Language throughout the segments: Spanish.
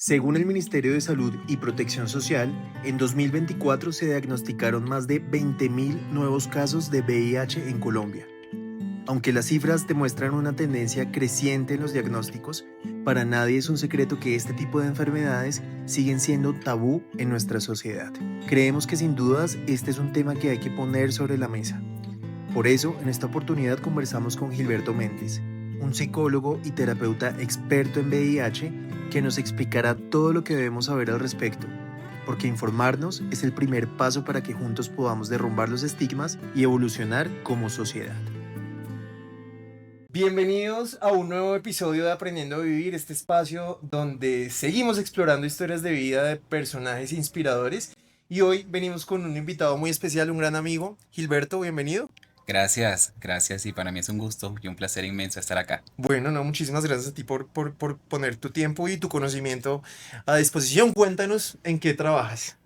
Según el Ministerio de Salud y Protección Social, en 2024 se diagnosticaron más de 20.000 nuevos casos de VIH en Colombia. Aunque las cifras demuestran una tendencia creciente en los diagnósticos, para nadie es un secreto que este tipo de enfermedades siguen siendo tabú en nuestra sociedad. Creemos que sin dudas este es un tema que hay que poner sobre la mesa. Por eso, en esta oportunidad conversamos con Gilberto Méndez, un psicólogo y terapeuta experto en VIH que nos explicará todo lo que debemos saber al respecto, porque informarnos es el primer paso para que juntos podamos derrumbar los estigmas y evolucionar como sociedad. Bienvenidos a un nuevo episodio de Aprendiendo a Vivir, este espacio donde seguimos explorando historias de vida de personajes inspiradores y hoy venimos con un invitado muy especial, un gran amigo, Gilberto, bienvenido. Gracias, gracias y para mí es un gusto y un placer inmenso estar acá. Bueno, no, muchísimas gracias a ti por poner tu tiempo y tu conocimiento a disposición. Cuéntanos en qué trabajas.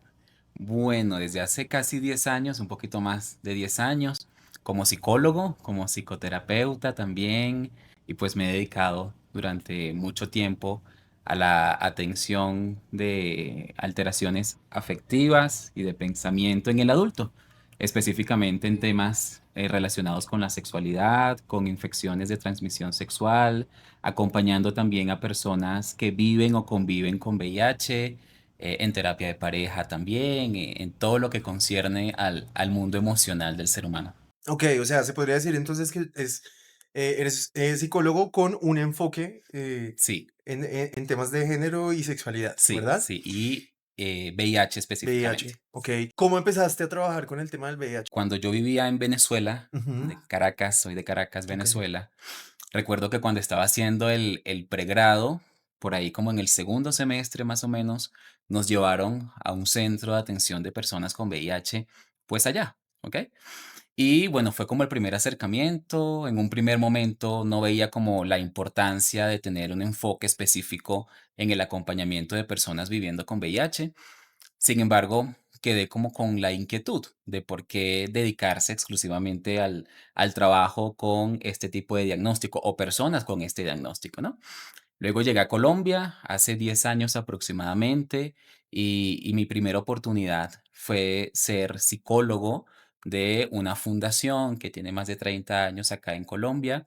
Bueno, desde hace casi 10 años, un poquito más de 10 años, como psicólogo, como psicoterapeuta también, y pues me he dedicado durante mucho tiempo a la atención de alteraciones afectivas y de pensamiento en el adulto, específicamente en temas relacionados con la sexualidad, con infecciones de transmisión sexual, acompañando también a personas que viven o conviven con VIH, en terapia de pareja también, en todo lo que concierne al mundo emocional del ser humano. Ok, o sea, se podría decir entonces que eres psicólogo con un enfoque Sí, en temas de género y sexualidad, sí, ¿verdad? sí, y VIH VIH, específicamente. ok. ¿Cómo empezaste a trabajar con el tema del VIH? Cuando yo vivía en Venezuela, Ujú, de Caracas, soy de Caracas, ok, Venezuela, recuerdo que cuando estaba haciendo el pregrado, por ahí como en el segundo semestre más o menos, nos llevaron a un centro de atención de personas con VIH, pues allá, ¿ok? Y bueno, fue como el primer acercamiento. En un primer momento no veía como la importancia de tener un enfoque específico en el acompañamiento de personas viviendo con VIH. Sin embargo, quedé como con la inquietud de por qué dedicarse exclusivamente al trabajo con este tipo de diagnóstico o personas con este diagnóstico, ¿no? Luego llegué a Colombia hace 10 años aproximadamente y mi primera oportunidad fue ser psicólogo de una fundación que tiene más de 30 años acá en Colombia,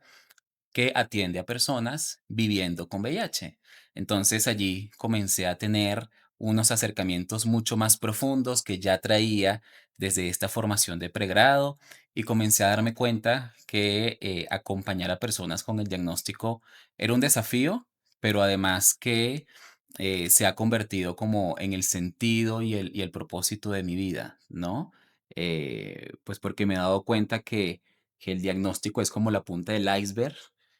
que atiende a personas viviendo con VIH. Entonces allí comencé a tener unos acercamientos mucho más profundos que ya traía desde esta formación de pregrado y comencé a darme cuenta que acompañar a personas con el diagnóstico era un desafío, pero además que se ha convertido como en el sentido y el propósito de mi vida, ¿no? Pues porque me he dado cuenta que el diagnóstico es como la punta del iceberg,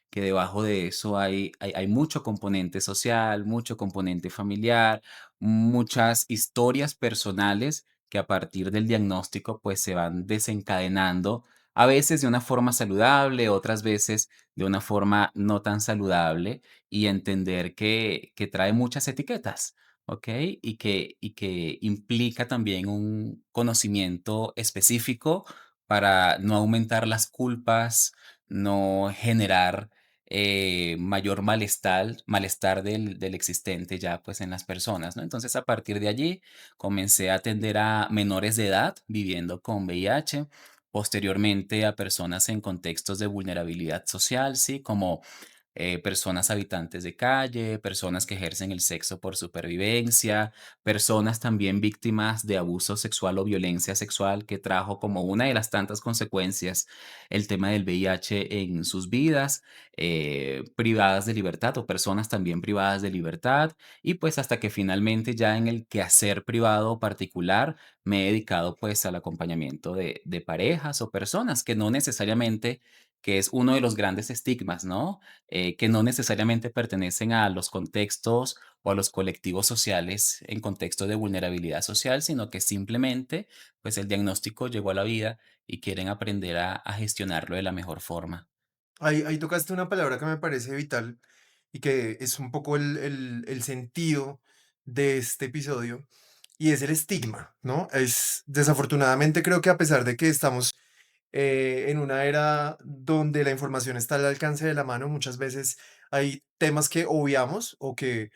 que debajo de eso hay mucho componente social, mucho componente familiar, muchas historias personales que a partir del diagnóstico pues se van desencadenando, a veces de una forma saludable, otras veces de una forma no tan saludable, y entender que trae muchas etiquetas, ¿ok? Y que implica también un conocimiento específico para no aumentar las culpas, no generar mayor malestar del existente ya pues en las personas, ¿no? Entonces a partir de allí comencé a atender a menores de edad viviendo con VIH, posteriormente a personas en contextos de vulnerabilidad social, ¿sí? Como personas habitantes de calle, personas que ejercen el sexo por supervivencia, personas también víctimas de abuso sexual o violencia sexual que trajo como una de las tantas consecuencias el tema del VIH en sus vidas, privadas de libertad o personas también privadas de libertad, y pues hasta que finalmente ya en el quehacer privado particular me he dedicado pues al acompañamiento de parejas o personas que no necesariamente, que es uno de los grandes estigmas, ¿no? Que no necesariamente pertenecen a los contextos o a los colectivos sociales en contexto de vulnerabilidad social, sino que simplemente, pues el diagnóstico llegó a la vida y quieren aprender a gestionarlo de la mejor forma. ahí tocaste una palabra que me parece vital y que es un poco el sentido de este episodio y es el estigma, ¿no? Es desafortunadamente creo que a pesar de que estamos en una era donde la información está al alcance de la mano, muchas veces hay temas que obviamos o que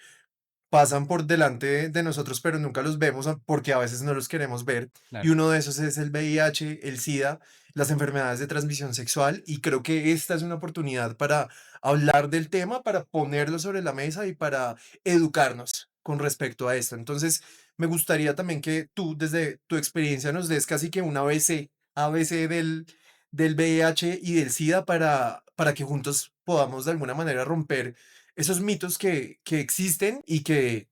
pasan por delante de nosotros, pero nunca los vemos porque a veces no los queremos ver. Y Claro. uno de esos es el VIH, el SIDA, las enfermedades de transmisión sexual. Y creo que esta es una oportunidad para hablar del tema, para ponerlo sobre la mesa y para educarnos con respecto a esto. Entonces, me gustaría también que tú, desde tu experiencia, nos des casi que un ABC del VIH y del SIDA para que juntos podamos de alguna manera romper esos mitos que existen y que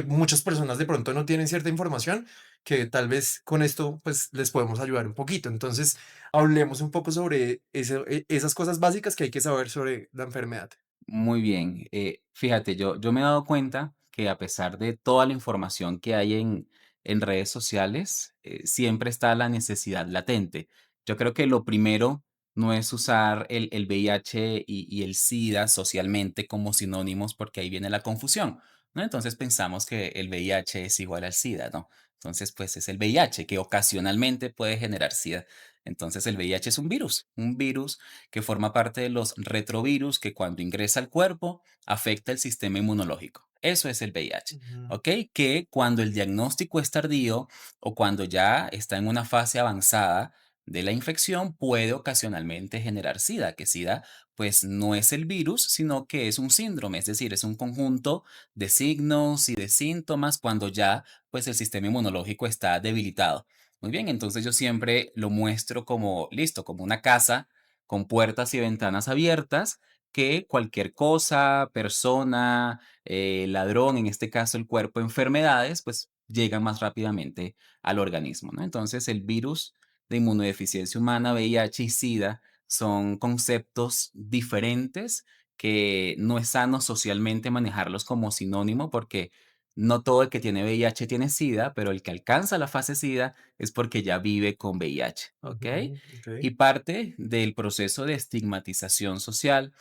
muchas personas de pronto no tienen cierta información, que tal vez con esto pues les podemos ayudar un poquito. Entonces, hablemos un poco sobre esas cosas básicas que hay que saber sobre la enfermedad. Muy bien. Fíjate, yo me he dado cuenta que a pesar de toda la información que hay en redes sociales, siempre está la necesidad latente. Yo creo que lo primero no es usar el VIH y el SIDA socialmente como sinónimos porque ahí viene la confusión, ¿no? Entonces pensamos que el VIH es igual al SIDA, ¿no? Entonces, pues es el VIH que ocasionalmente puede generar SIDA. Entonces, el VIH es un virus que forma parte de los retrovirus que cuando ingresa al cuerpo afecta el sistema inmunológico. Eso es el VIH, Ujú, ¿ok? Que cuando el diagnóstico es tardío o cuando ya está en una fase avanzada de la infección puede ocasionalmente generar SIDA, que SIDA pues no es el virus, sino que es un síndrome, es decir, es un conjunto de signos y de síntomas cuando ya pues el sistema inmunológico está debilitado. Muy bien, entonces yo siempre lo muestro como, listo, como una casa con puertas y ventanas abiertas, que cualquier cosa, persona, ladrón, en este caso el cuerpo, enfermedades, pues llegan más rápidamente al organismo, ¿no? Entonces el virus de inmunodeficiencia humana, VIH y SIDA son conceptos diferentes que no es sano socialmente manejarlos como sinónimo porque no todo el que tiene VIH tiene SIDA, pero el que alcanza la fase SIDA es porque ya vive con VIH, ¿ok? ujú, ok. Y parte del proceso de estigmatización social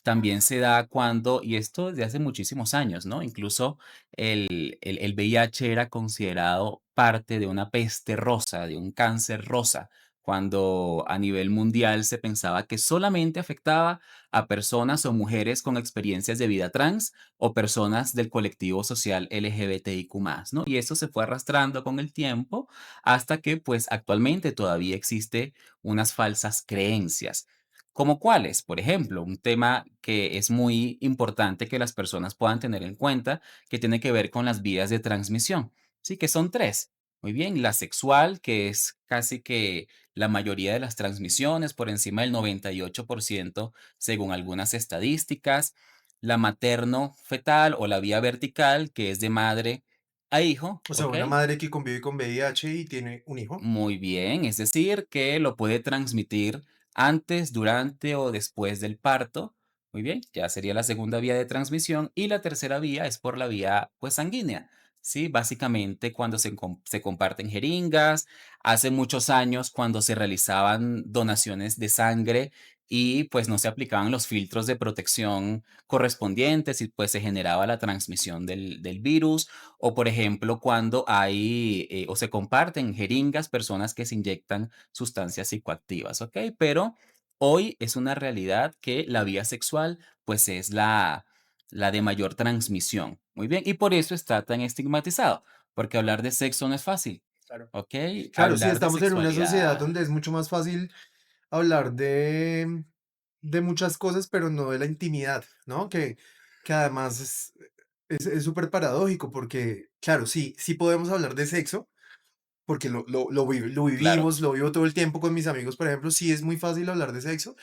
también se da cuando, y esto desde hace muchísimos años, ¿no? Incluso el VIH era considerado parte de una peste rosa, de un cáncer rosa, cuando a nivel mundial se pensaba que solamente afectaba a personas o mujeres con experiencias de vida trans o personas del colectivo social LGBTIQ+, ¿no? Y eso se fue arrastrando con el tiempo hasta que, pues, actualmente todavía existe unas falsas creencias. ¿Como cuáles? Por ejemplo, un tema que es muy importante que las personas puedan tener en cuenta, que tiene que ver con las vías de transmisión, ¿sí? Que son 3. Muy bien, la sexual, que es casi que la mayoría de las transmisiones, por encima del 98% según algunas estadísticas. La materno-fetal o la vía vertical, que es de madre a hijo, O sea, ¿ok? una madre que convive con VIH y tiene un hijo. Muy bien, es decir, que lo puede transmitir antes, durante o después del parto. Muy bien, ya sería la segunda vía de transmisión y la tercera vía es por la vía pues sanguínea. Sí, básicamente cuando se comparten jeringas, hace muchos años cuando se realizaban donaciones de sangre y pues no se aplicaban los filtros de protección correspondientes y pues se generaba la transmisión del virus o, por ejemplo, cuando hay o se comparten jeringas, personas que se inyectan sustancias psicoactivas, ¿ok? Pero hoy es una realidad que la vía sexual, pues, es la de mayor transmisión. Muy bien, y por eso está tan estigmatizado, porque hablar de sexo no es fácil, Claro. ¿ok? Claro, sí, Hablar de estamos en una sociedad sexualidad, donde es mucho más fácil hablar de muchas cosas, pero no de la intimidad, ¿no? Que además es súper paradójico porque, claro, sí, sí podemos hablar de sexo, porque lo claro, vivimos, lo vivo todo el tiempo con mis amigos, por ejemplo, sí es muy fácil hablar de sexo,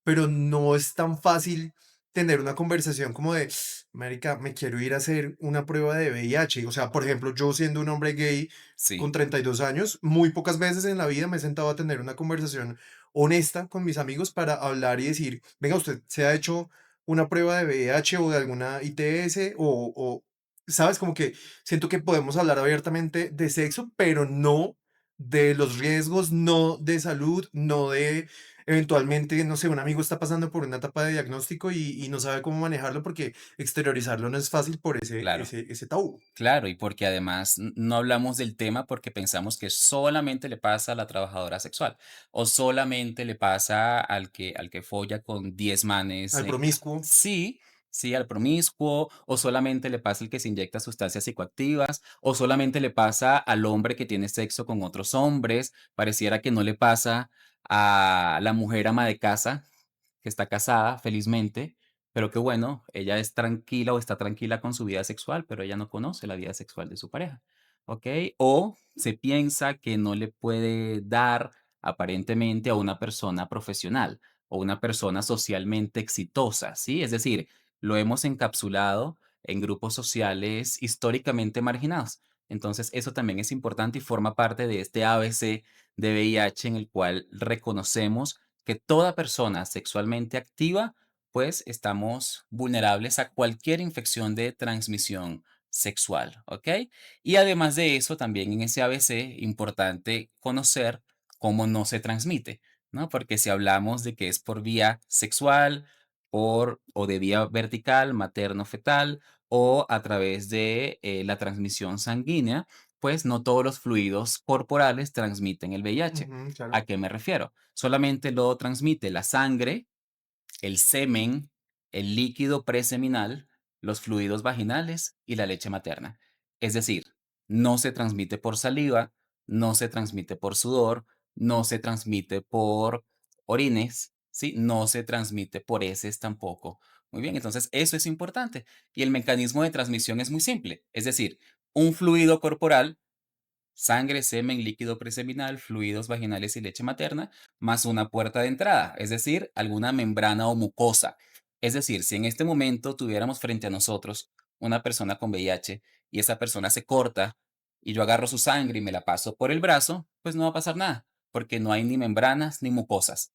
pero no es tan fácil tener una conversación como de, marica, me quiero ir a hacer una prueba de VIH. O sea, por ejemplo, yo siendo un hombre gay con sí, 32 años, muy pocas veces en la vida me he sentado a tener una conversación honesta con mis amigos para hablar y decir, venga, usted se ha hecho una prueba de VIH o de alguna ITS sabes, como que siento que podemos hablar abiertamente de sexo, pero no de los riesgos, no de salud, no de eventualmente, no sé, un amigo está pasando por una etapa de diagnóstico y no sabe cómo manejarlo porque exteriorizarlo no es fácil por claro. ese tabú. Claro, y porque además no hablamos del tema porque pensamos que solamente le pasa a la trabajadora sexual o solamente le pasa al que folla con 10 manes. Al promiscuo. Sí, ¿sí? Al promiscuo, o solamente le pasa al que se inyecta sustancias psicoactivas, o solamente le pasa al hombre que tiene sexo con otros hombres, pareciera que no le pasa a la mujer ama de casa que está casada felizmente, pero que bueno, ella es tranquila o está tranquila con su vida sexual, pero ella no conoce la vida sexual de su pareja, ¿ok? O se piensa que no le puede dar aparentemente a una persona profesional o una persona socialmente exitosa, ¿sí? Es decir, lo hemos encapsulado en grupos sociales históricamente marginados. Entonces, eso también es importante y forma parte de este ABC de VIH en el cual reconocemos que toda persona sexualmente activa, pues estamos vulnerables a cualquier infección de transmisión sexual, ¿ok? Y además de eso, también en ese ABC, importante conocer cómo no se transmite, ¿no? Porque si hablamos de que es por vía sexual, por o de vía vertical, materno-fetal, o a través de la transmisión sanguínea, pues no todos los fluidos corporales transmiten el VIH. Ujú, claro. ¿A qué me refiero? Solamente lo transmite la sangre, el semen, el líquido preseminal, los fluidos vaginales y la leche materna. Es decir, no se transmite por saliva, no se transmite por sudor, no se transmite por orines, ¿sí? No se transmite por heces tampoco. Muy bien, entonces eso es importante. Y el mecanismo de transmisión es muy simple. Es decir, un fluido corporal, sangre, semen, líquido preseminal, fluidos vaginales y leche materna, más una puerta de entrada, es decir, alguna membrana o mucosa. Es decir, si en este momento tuviéramos frente a nosotros una persona con VIH y esa persona se corta y yo agarro su sangre y me la paso por el brazo, pues no va a pasar nada, porque no hay ni membranas ni mucosas.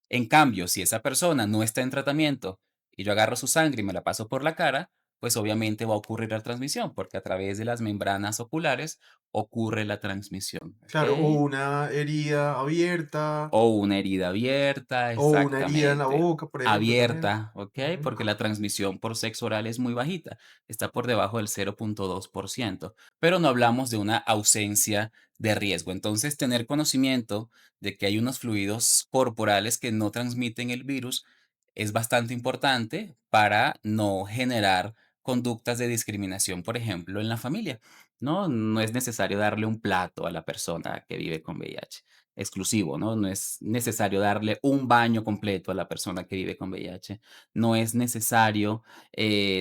En cambio, si esa persona no está en tratamiento y yo agarro su sangre y me la paso por la cara, pues obviamente va a ocurrir la transmisión, porque a través de las membranas oculares ocurre la transmisión, Claro, o ¿ok? una herida abierta, O una herida abierta, o una herida en la exactamente. boca, por ejemplo, también. Abierta, ¿ok? Ujú. Porque la transmisión por sexo oral es muy bajita, está por debajo del 0,2%, pero no hablamos de una ausencia de riesgo. Entonces, tener conocimiento de que hay unos fluidos corporales que no transmiten el virus es bastante importante para no generar conductas de discriminación, por ejemplo, en la familia, ¿no? No es necesario darle un plato a la persona que vive con VIH exclusivo, ¿no? No es necesario darle un baño completo a la persona que vive con VIH. No es necesario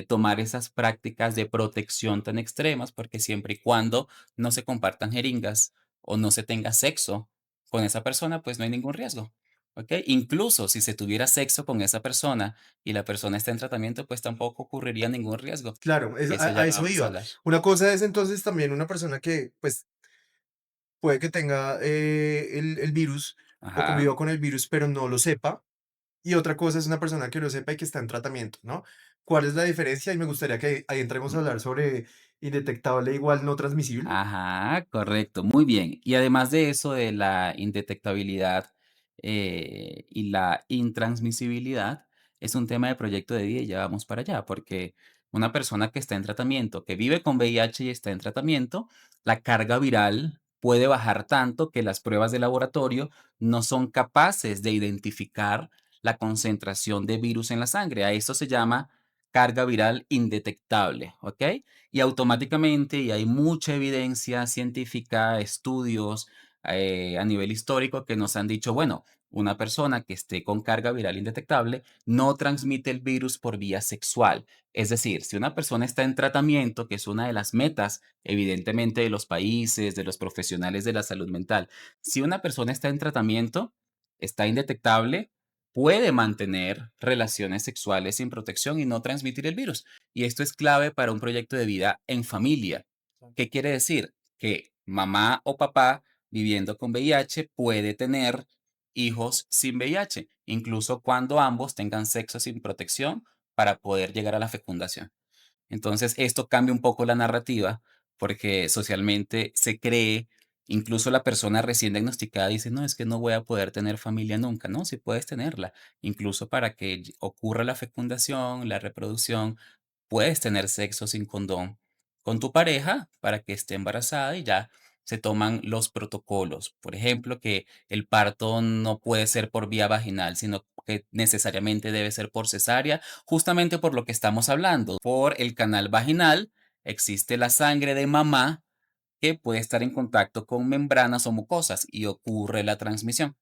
tomar esas prácticas de protección tan extremas, porque siempre y cuando no se compartan jeringas o no se tenga sexo con esa persona, pues no hay ningún riesgo. ¿Ok? Incluso si se tuviera sexo con esa persona y la persona está en tratamiento, pues tampoco ocurriría ningún riesgo. Claro, Que eso ya a lo eso vamos a iba. hablar. Una cosa es entonces también una persona que, pues, puede que tenga el virus o Ajá, conviva con el virus, pero no lo sepa. Y otra cosa es una persona que lo sepa y que está en tratamiento, ¿no? ¿Cuál es la diferencia? Y me gustaría que ahí entremos a hablar sobre indetectable igual no transmisible. ajá, correcto, muy bien. Y además de eso, de la indetectabilidad, y la intransmisibilidad, es un tema de proyecto de vida y ya vamos para allá, porque una persona que está en tratamiento, que vive con VIH y está en tratamiento, la carga viral puede bajar tanto que las pruebas de laboratorio no son capaces de identificar la concentración de virus en la sangre. A esto se llama carga viral indetectable, ¿ok? Y automáticamente, y hay mucha evidencia científica, estudios a nivel histórico que nos han dicho, bueno, una persona que esté con carga viral indetectable no transmite el virus por vía sexual. Es decir, si una persona está en tratamiento, que es una de las metas, evidentemente, de los países, de los profesionales de la salud mental, si una persona está en tratamiento, está indetectable, puede mantener relaciones sexuales sin protección y no transmitir el virus. Y esto es clave para un proyecto de vida en familia. ¿Qué quiere decir? Que mamá o papá viviendo con VIH puede tener hijos sin VIH, incluso cuando ambos tengan sexo sin protección para poder llegar a la fecundación. Entonces, esto cambia un poco la narrativa porque socialmente se cree, incluso la persona recién diagnosticada dice, no, es que no voy a poder tener familia nunca, no, sí puedes tenerla, incluso para que ocurra la fecundación, la reproducción, puedes tener sexo sin condón con tu pareja para que esté embarazada y ya se toman los protocolos. Por ejemplo, que el parto no puede ser por vía vaginal, sino que necesariamente debe ser por cesárea, justamente por lo que estamos hablando. Por el canal vaginal existe la sangre de mamá que puede estar en contacto con membranas o mucosas y ocurre la transmisión.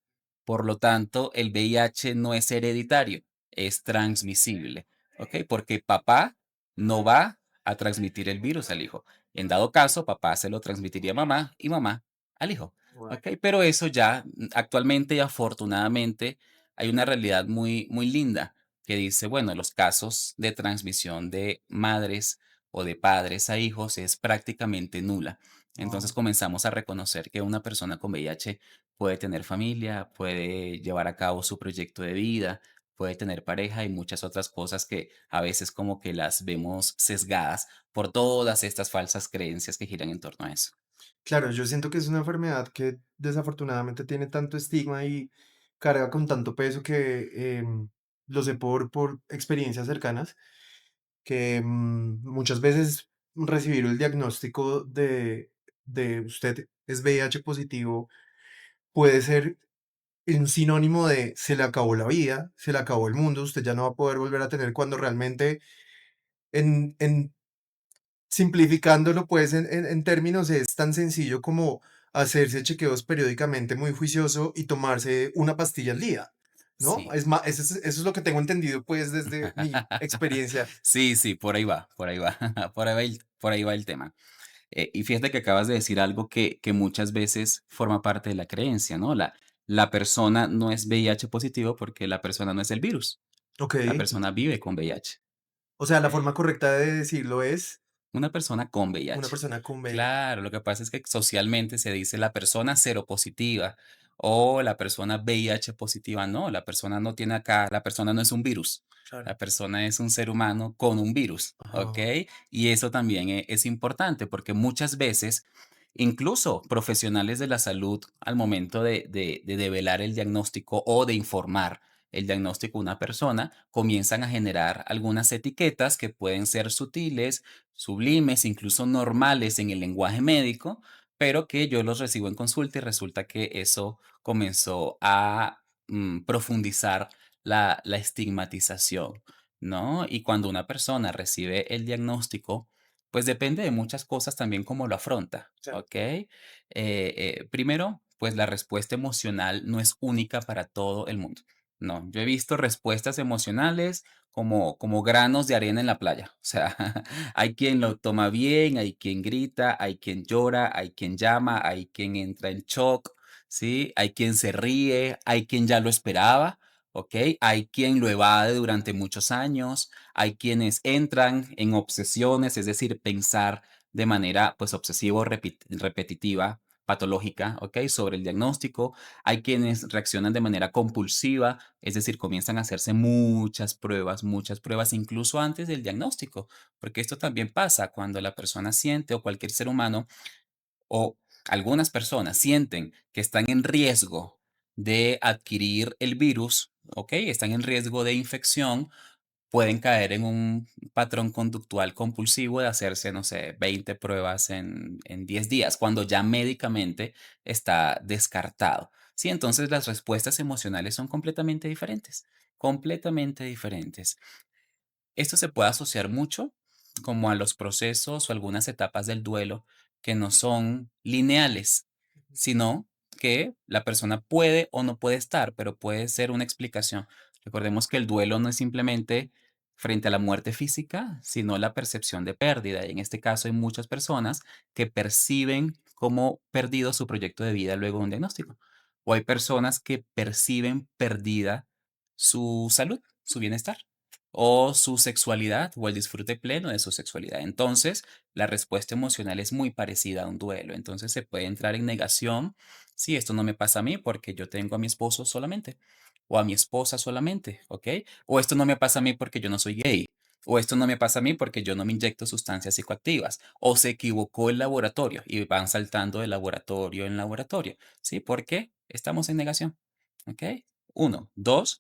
Por lo tanto, el VIH no es hereditario, es transmisible, ¿ok? Porque papá no va a transmitir el virus al hijo. En dado caso, papá se lo transmitiría a mamá y mamá al hijo, Guau. ¿ok? Pero eso ya actualmente y afortunadamente hay una realidad muy, muy linda que dice, bueno, los casos de transmisión de madres o de padres a hijos es prácticamente nula. Entonces Wow. comenzamos a reconocer que una persona con VIH puede tener familia, puede llevar a cabo su proyecto de vida, puede tener pareja y muchas otras cosas que a veces como que las vemos sesgadas por todas estas falsas creencias que giran en torno a eso. Claro, yo siento que es una enfermedad que desafortunadamente tiene tanto estigma y carga con tanto peso que lo sé por experiencias cercanas, que muchas veces recibir el diagnóstico de usted es VIH positivo puede ser un sinónimo de se le acabó la vida, se le acabó el mundo, usted ya no va a poder volver a tener cuando realmente en simplificándolo, pues, en términos, es tan sencillo como hacerse chequeos periódicamente muy juicioso y tomarse una pastilla al día, ¿no? Sí. Es más, eso es lo que tengo entendido, pues, desde mi experiencia. Sí, sí, por ahí va, por ahí va, por ahí va el tema. Y fíjate que acabas de decir algo que muchas veces forma parte de la creencia, ¿no? La persona no es VIH positivo porque la persona no es el virus, la Okey. persona vive con VIH. O sea, la forma correcta de decirlo es Una persona con una VIH. persona con VIH. Claro, lo que pasa es que socialmente se dice la persona seropositiva o la persona VIH positiva. No, la persona no tiene acá, la persona no es un virus. Claro. La persona es un ser humano con un virus, ¿ok? Ajá. Y eso también es importante porque muchas veces, incluso profesionales de la salud, al momento de develar el diagnóstico o de informar el diagnóstico a una persona, comienzan a generar algunas etiquetas que pueden ser sutiles, sublimes, incluso normales en el lenguaje médico, pero que yo los recibo en consulta y resulta que eso comenzó a profundizar la estigmatización, ¿no? Y cuando una persona recibe el diagnóstico, pues depende de muchas cosas también cómo lo afronta, Claro. ¿ok? Primero, pues la respuesta emocional no es única para todo el mundo. No, yo he visto respuestas emocionales como granos de arena en la playa. O sea, hay quien lo toma bien, hay quien grita, hay quien llora, hay quien llama, hay quien entra en shock, ¿sí? Hay quien se ríe, hay quien ya lo esperaba, ¿ok? Hay quien lo evade durante muchos años, hay quienes entran en obsesiones, es decir, pensar de manera pues obsesivo repetitiva, patológica, ¿ok? Sobre el diagnóstico. Hay quienes reaccionan de manera compulsiva, es decir, comienzan a hacerse muchas pruebas, incluso antes del diagnóstico, porque esto también pasa cuando la persona siente o cualquier ser humano o algunas personas sienten que están en riesgo de adquirir el virus, ¿ok? Están en riesgo de infección, pueden caer en un patrón conductual compulsivo de hacerse, no sé, 20 pruebas en 10 días, cuando ya médicamente está descartado. Sí, entonces las respuestas emocionales son completamente diferentes, completamente diferentes. Esto se puede asociar mucho como a los procesos o algunas etapas del duelo que no son lineales, sino que la persona puede o no puede estar, pero puede ser una explicación. Recordemos que el duelo no es simplemente frente a la muerte física, sino la percepción de pérdida. Y en este caso hay muchas personas que perciben como perdido su proyecto de vida luego de un diagnóstico. O hay personas que perciben perdida su salud, su bienestar o su sexualidad o el disfrute pleno de su sexualidad. Entonces, la respuesta emocional es muy parecida a un duelo. Entonces, se puede entrar en negación si esto no me pasa a mí porque yo tengo a mi esposo solamente o a mi esposa solamente, ¿ok? O esto no me pasa a mí porque yo no soy gay. O esto no me pasa a mí porque yo no me inyecto sustancias psicoactivas. O se equivocó el laboratorio y van saltando de laboratorio en laboratorio. ¿Sí? ¿Por qué? Estamos en negación. ¿Ok? Uno. Dos,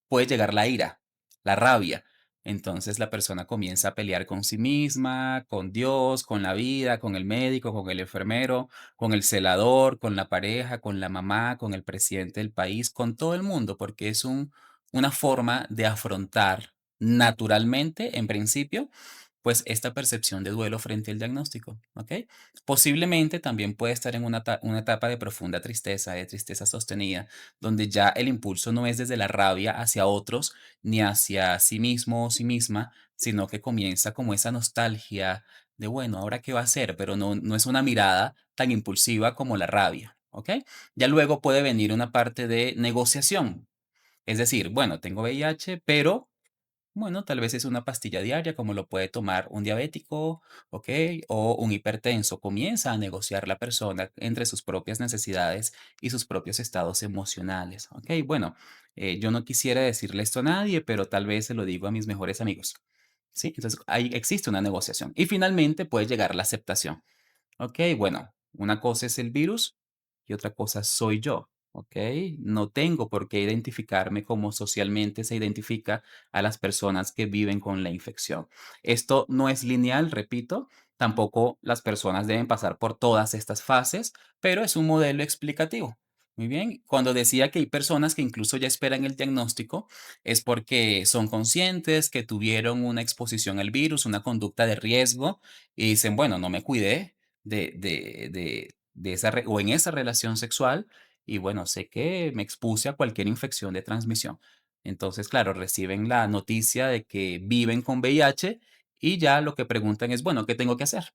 puede llegar la ira, la rabia. Entonces la persona comienza a pelear con sí misma, con Dios, con la vida, con el médico, con el enfermero, con el celador, con la pareja, con la mamá, con el presidente del país, con todo el mundo, porque es una forma de afrontar naturalmente, en principio, pues esta percepción de duelo frente al diagnóstico, ¿ok? Posiblemente también puede estar en una etapa de profunda tristeza, de tristeza sostenida, donde ya el impulso no es desde la rabia hacia otros, ni hacia sí mismo o sí misma, sino que comienza como esa nostalgia de, bueno, ¿ahora qué va a hacer? Pero no es una mirada tan impulsiva como la rabia, ¿ok? Ya luego puede venir una parte de negociación, es decir, bueno, tengo VIH, pero bueno, tal vez es una pastilla diaria, como lo puede tomar un diabético, ¿ok? O un hipertenso. Comienza a negociar la persona entre sus propias necesidades y sus propios estados emocionales, ¿ok? Bueno, yo no quisiera decirle esto a nadie, pero tal vez se lo digo a mis mejores amigos, ¿sí? Entonces, ahí existe una negociación. Y finalmente puede llegar la aceptación. Ok, bueno, una cosa es el virus y otra cosa soy yo. Ok, no tengo por qué identificarme como socialmente se identifica a las personas que viven con la infección. Esto no es lineal, repito, tampoco las personas deben pasar por todas estas fases, pero es un modelo explicativo. Muy bien, cuando decía que hay personas que incluso ya esperan el diagnóstico, es porque son conscientes que tuvieron una exposición al virus, una conducta de riesgo, y dicen, bueno, no me cuidé, de esa o en esa relación sexual y bueno, sé que me expuse a cualquier infección de transmisión. Entonces, claro, reciben la noticia de que viven con VIH y ya lo que preguntan es, bueno, ¿qué tengo que hacer?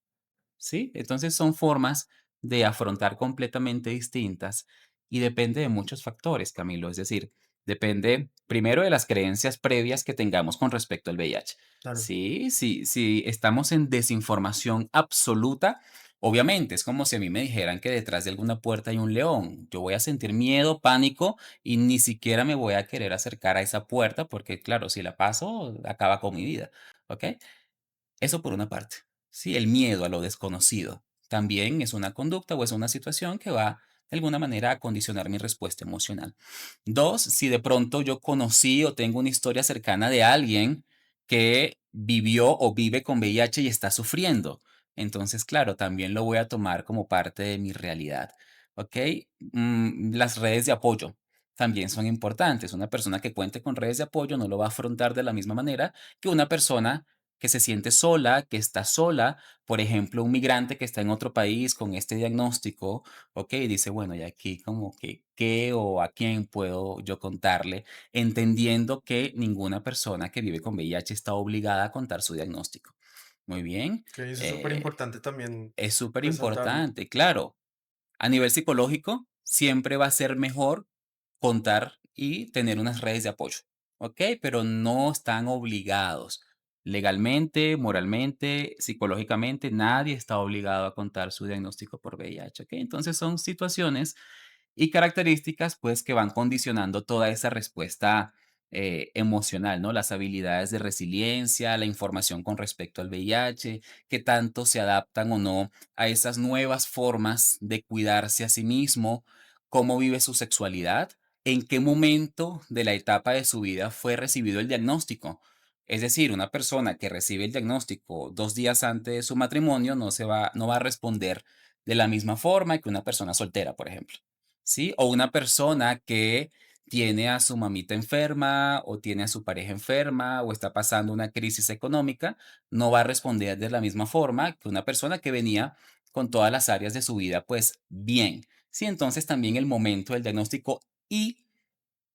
¿Sí? Entonces son formas de afrontar completamente distintas y depende de muchos factores, Camilo. Es decir, depende primero de las creencias previas que tengamos con respecto al VIH. Claro. Sí, si estamos en desinformación absoluta, obviamente es como si a mí me dijeran que detrás de alguna puerta hay un león. Yo voy a sentir miedo, pánico y ni siquiera me voy a querer acercar a esa puerta porque, claro, si la paso, acaba con mi vida. ¿Ok? Eso por una parte. Sí, el miedo a lo desconocido también es una conducta o es una situación que va de alguna manera a condicionar mi respuesta emocional. Dos, si de pronto yo conocí o tengo una historia cercana de alguien que vivió o vive con VIH y está sufriendo, entonces, claro, también lo voy a tomar como parte de mi realidad. ¿Ok? Las redes de apoyo también son importantes. Una persona que cuente con redes de apoyo no lo va a afrontar de la misma manera que una persona que se siente sola, que está sola, por ejemplo, un migrante que está en otro país con este diagnóstico, ¿ok? Dice, bueno, y aquí como que, ¿qué o a quién puedo yo contarle? Entendiendo que ninguna persona que vive con VIH está obligada a contar su diagnóstico. Muy bien, Ok, eso es súper eh, importante también es súper resaltarlo. importante, claro. A nivel psicológico, siempre va a ser mejor contar y tener unas redes de apoyo, ¿ok? Pero no están obligados. Legalmente, moralmente, psicológicamente, nadie está obligado a contar su diagnóstico por VIH, ¿ok? Entonces son situaciones y características, pues, que van condicionando toda esa respuesta emocional, ¿no? Las habilidades de resiliencia, la información con respecto al VIH, qué tanto se adaptan o no a esas nuevas formas de cuidarse a sí mismo, cómo vive su sexualidad, en qué momento de la etapa de su vida fue recibido el diagnóstico. Es decir, una persona que recibe el diagnóstico 2 días antes de su matrimonio no va a responder de la misma forma que una persona soltera, por ejemplo. ¿Sí? O una persona que tiene a su mamita enferma o tiene a su pareja enferma o está pasando una crisis económica, no va a responder de la misma forma que una persona que venía con todas las áreas de su vida, pues bien. Sí, entonces también el momento del diagnóstico y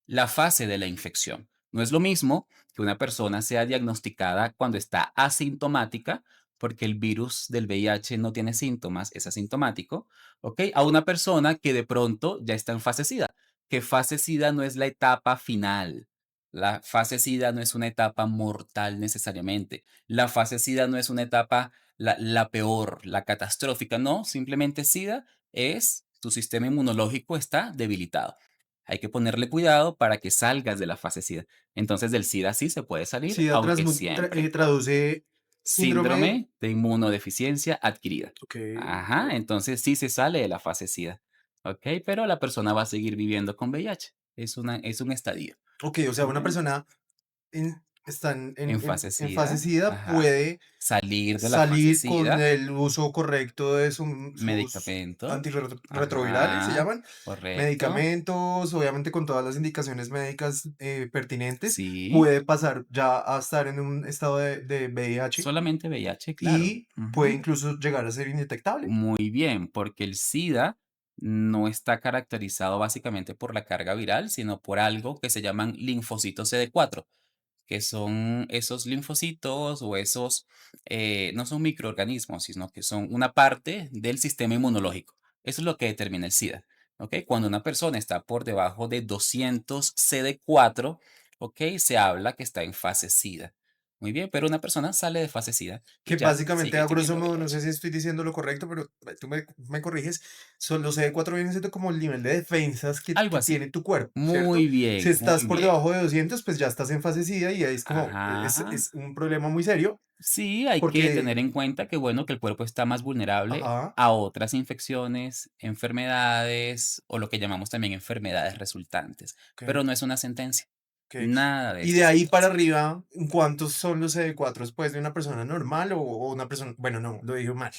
la fase de la infección. No es lo mismo que una persona sea diagnosticada cuando está asintomática, porque el virus del VIH no tiene síntomas, es asintomático, ¿ok? A una persona que de pronto ya está en fase SIDA, que fase SIDA no es la etapa final. La fase SIDA no es una etapa mortal necesariamente. La fase SIDA no es una etapa la peor, la catastrófica, no, simplemente SIDA es tu sistema inmunológico está debilitado. Hay que ponerle cuidado para que salgas de la fase SIDA. Entonces, del SIDA sí se puede salir, SIDA aunque siempre. traduce síndrome. Síndrome de inmunodeficiencia adquirida. Ok, Ajá, entonces sí se sale de la fase SIDA. ¿Ok? Pero la persona va a seguir viviendo con VIH. Es un estadio. ok, o sea, Muy una bien. persona están en fase en fase SIDA, SIDA, ajá, puede salir de la fase salir con SIDA, el uso correcto de sus medicamento, antirretrovirales, se ajá, llaman, correcto, medicamentos, obviamente con todas las indicaciones médicas pertinentes, sí, puede pasar ya a estar en un estado de VIH solamente VIH, claro, y puede ujú. incluso llegar a ser indetectable. Muy bien, porque el SIDA no está caracterizado básicamente por la carga viral, sino por algo que se llaman linfocitos CD4, que son esos linfocitos o esos, no son microorganismos, sino que son una parte del sistema inmunológico. Eso es lo que determina el SIDA, ¿ok? Cuando una persona está por debajo de 200 CD4, ¿ok? Se habla que está en fase SIDA. Muy bien, pero una persona sale de fase SIDA y Que ya básicamente, sigue a grosso teniendo modo, no sé VIH. si estoy diciendo lo correcto, pero tú me corriges, son los CD4 vienen siendo como el nivel de defensas Algo que así. tiene tu cuerpo, ¿cierto? Muy Si bien, estás muy por bien. debajo de 200 pues ya estás en fase SIDA y ahí es como, Ajá. es un problema muy serio Sí, hay que porque, tener en cuenta que, bueno, que el cuerpo está más vulnerable ajá, a otras infecciones, enfermedades o lo que llamamos también enfermedades resultantes, ok, pero no es una sentencia. ok. Nada de Y eso de es ahí para sentencia. arriba, ¿cuántos son los CD4 después de una persona normal o una persona, bueno, no, lo dije mal,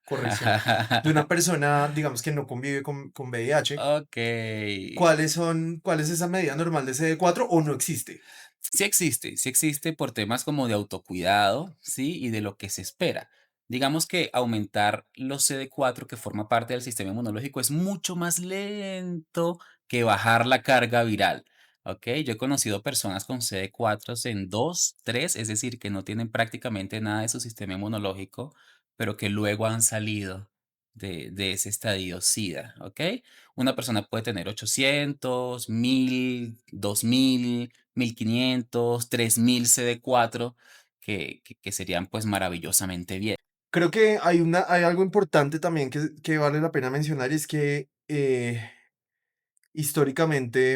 corrección, de una persona, digamos, que no convive con VIH? Okey. Cuál es esa medida normal de CD4 o no existe? Sí existe por temas como de autocuidado, ¿sí? Y de lo que se espera. Digamos que aumentar los CD4 que forma parte del sistema inmunológico es mucho más lento que bajar la carga viral, ¿ok? Yo he conocido personas con CD4 en 2, 3, es decir, que no tienen prácticamente nada de su sistema inmunológico, pero que luego han salido de ese estadio SIDA, ¿ok? Una persona puede tener 800, 1000, 2000, 1500, 3000 CD4 que serían, pues, maravillosamente bien. Creo que hay algo importante también que vale la pena mencionar y es que históricamente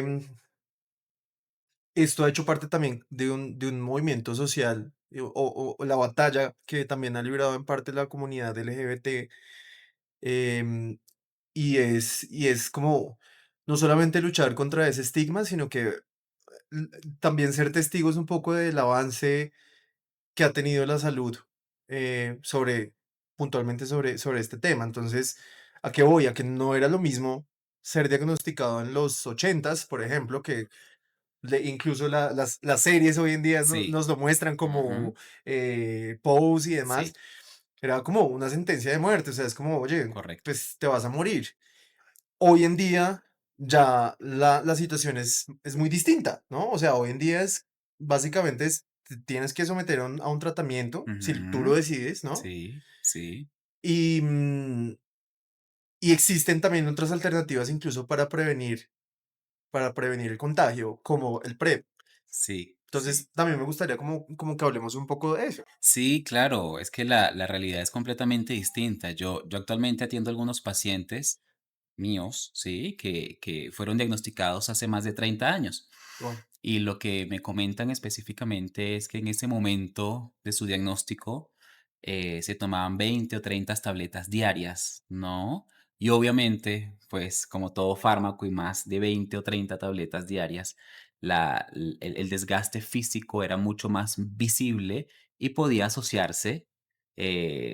esto ha hecho parte también de un movimiento social o la batalla que también ha librado en parte la comunidad LGBT. em, y es como no solamente luchar contra ese estigma, sino que l- también ser testigos un poco del avance que ha tenido la salud puntualmente sobre este tema. Entonces, ¿a qué voy? A que no era lo mismo ser diagnosticado en los 80s, por ejemplo, que incluso las series hoy en día Sí, nos lo muestran como ujú, Pose y demás. sí, Era como una sentencia de muerte, o sea, es como, oye, correcto. pues te vas a morir. Hoy en día ya la situación es muy distinta, ¿no? O sea, hoy en día es básicamente te tienes que someter a un tratamiento, si tú lo Ujú, decides, ¿no? sí, sí, Y, y existen también otras alternativas incluso para prevenir el contagio, como el PrEP. sí, sí. Entonces, también me gustaría como que hablemos un poco de eso. Sí, claro, es que la realidad es completamente distinta. Yo actualmente atiendo algunos pacientes míos, ¿sí? Que fueron diagnosticados hace más de 30 años. Wow. Y lo que me comentan específicamente es que en ese momento de su diagnóstico se tomaban 20 o 30 tabletas diarias, ¿no? Y obviamente, pues como todo fármaco y más de 20 o 30 tabletas diarias, el desgaste físico era mucho más visible y podía asociarse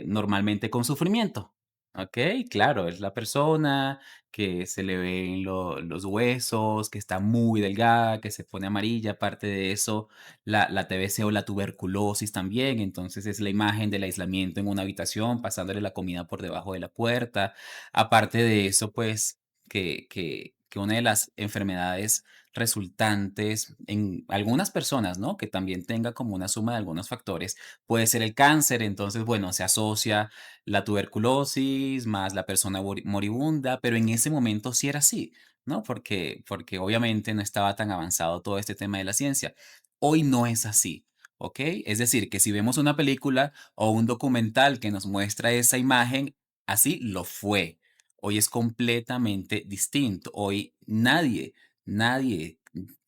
normalmente con sufrimiento. ¿Ok? Claro, es la persona que se le ven los huesos, que está muy delgada, que se pone amarilla. Aparte de eso, la TBC o la tuberculosis también. Entonces es la imagen del aislamiento en una habitación, pasándole la comida por debajo de la puerta. Aparte de eso, pues que una de las enfermedades resultantes en algunas personas, ¿no? Que también tenga como una suma de algunos factores, puede ser el cáncer. Entonces, bueno, se asocia la tuberculosis, más la persona moribunda, pero en ese momento sí era así, ¿no? Porque obviamente no estaba tan avanzado todo este tema de la ciencia. Hoy no es así, ¿ok? Es decir, que si vemos una película o un documental que nos muestra esa imagen, así lo fue. Hoy es completamente distinto. Hoy nadie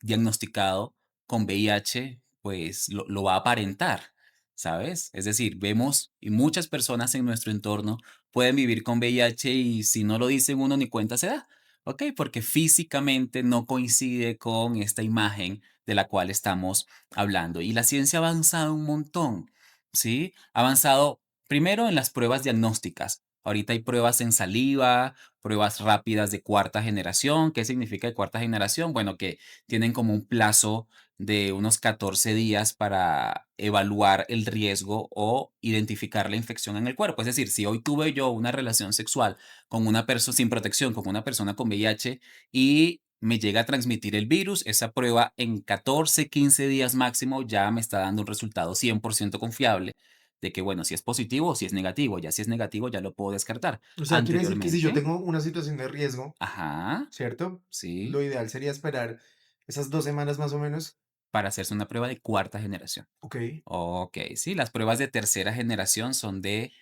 diagnosticado con VIH, pues lo va a aparentar. ¿Sabes? Es decir, vemos y muchas personas en nuestro entorno pueden vivir con VIH y si no lo dicen uno ni cuenta se da, ¿ok? Porque físicamente no coincide con esta imagen de la cual estamos hablando. Y la ciencia ha avanzado un montón, ¿sí? Ha avanzado primero en las pruebas diagnósticas. Ahorita hay pruebas en saliva, pruebas rápidas de cuarta generación. ¿Qué significa de cuarta generación? Bueno, que tienen como un plazo de unos 14 días para evaluar el riesgo o identificar la infección en el cuerpo. Es decir, si hoy tuve yo una relación sexual con una persona sin protección, con una persona con VIH y me llega a transmitir el virus, esa prueba en 14, 15 días máximo ya me está dando un resultado 100% confiable de que, bueno, si es positivo o si es negativo. Ya si es negativo, ya lo puedo descartar. O sea, quiere decir que si yo Anteriormente, tengo una situación de riesgo, ajá, ¿cierto? sí, Lo ideal sería esperar esas 2 semanas más o menos. para hacerse una prueba de cuarta generación. Ok, Ok, sí, las pruebas de tercera generación son de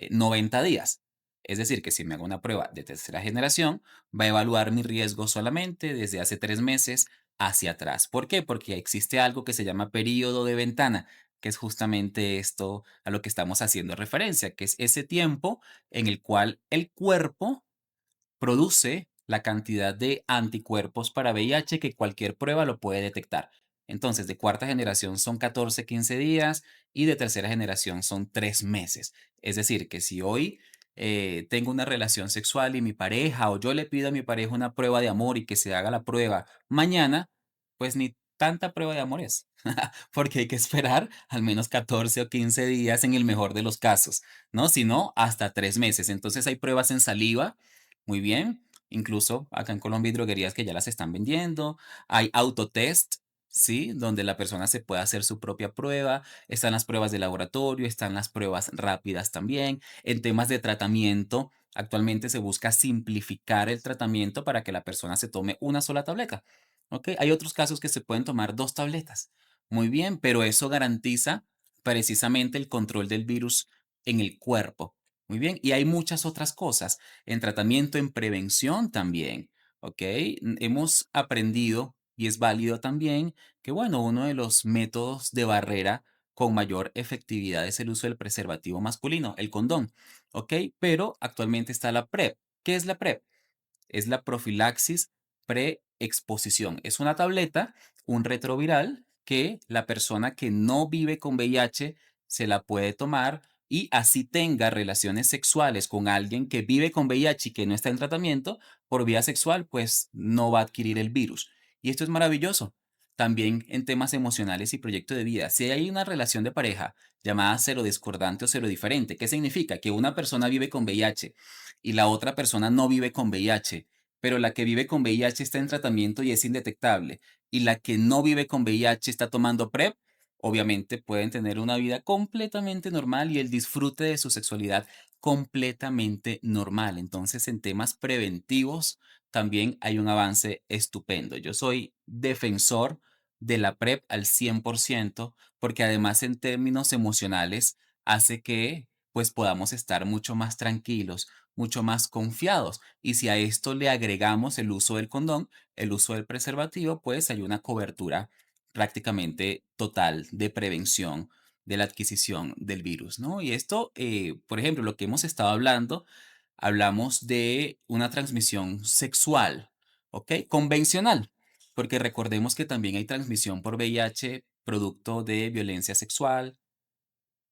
90 días. Es decir, que si me hago una prueba de tercera generación, va a evaluar mi riesgo solamente desde hace 3 meses hacia atrás. ¿Por qué? Porque existe algo que se llama periodo de ventana, que es justamente esto a lo que estamos haciendo referencia, que es ese tiempo en el cual el cuerpo produce la cantidad de anticuerpos para VIH que cualquier prueba lo puede detectar. Entonces, de cuarta generación son 14, 15 días y de tercera generación son 3 meses. Es decir, que si hoy tengo una relación sexual y mi pareja o yo le pido a mi pareja una prueba de amor y que se haga la prueba mañana, pues ni tanta prueba de amor es, porque hay que esperar al menos 14 o 15 días en el mejor de los casos, ¿no? Si no, hasta 3 meses. Entonces hay pruebas en saliva, muy bien. Incluso acá en Colombia hay droguerías que ya las están vendiendo. Hay autotest, ¿sí? Donde la persona se puede hacer su propia prueba. Están las pruebas de laboratorio, están las pruebas rápidas también. En temas de tratamiento, actualmente se busca simplificar el tratamiento para que la persona se tome una sola tableta. ¿Ok? Hay otros casos que se pueden tomar 2 tabletas. Muy bien, pero eso garantiza precisamente el control del virus en el cuerpo. Muy bien, y hay muchas otras cosas en tratamiento, en prevención también, ¿ok? Hemos aprendido, y es válido también, que bueno, uno de los métodos de barrera con mayor efectividad es el uso del preservativo masculino, el condón, ¿ok? Pero actualmente está la PrEP. ¿Qué es la PrEP? Es la profilaxis preexposición. Es una tableta, un retroviral que la persona que no vive con VIH se la puede tomar y así tenga relaciones sexuales con alguien que vive con VIH y que no está en tratamiento por vía sexual, pues no va a adquirir el virus. Y esto es maravilloso. También en temas emocionales y proyecto de vida. Si hay una relación de pareja llamada serodiscordante o serodiferente, ¿qué significa? Que una persona vive con VIH y la otra persona no vive con VIH, pero la que vive con VIH está en tratamiento y es indetectable, y la que no vive con VIH está tomando PrEP, obviamente pueden tener una vida completamente normal y el disfrute de su sexualidad completamente normal. Entonces, en temas preventivos también hay un avance estupendo. Yo soy defensor de la PrEP al 100% porque además en términos emocionales hace que pues podamos estar mucho más tranquilos, mucho más confiados. Y si a esto le agregamos el uso del condón, el uso del preservativo, pues hay una cobertura prácticamente total de prevención de la adquisición del virus, ¿no? Y esto, por ejemplo, lo que hemos estado hablando, hablamos de una transmisión sexual, ¿ok? Convencional, porque recordemos que también hay transmisión por VIH producto de violencia sexual.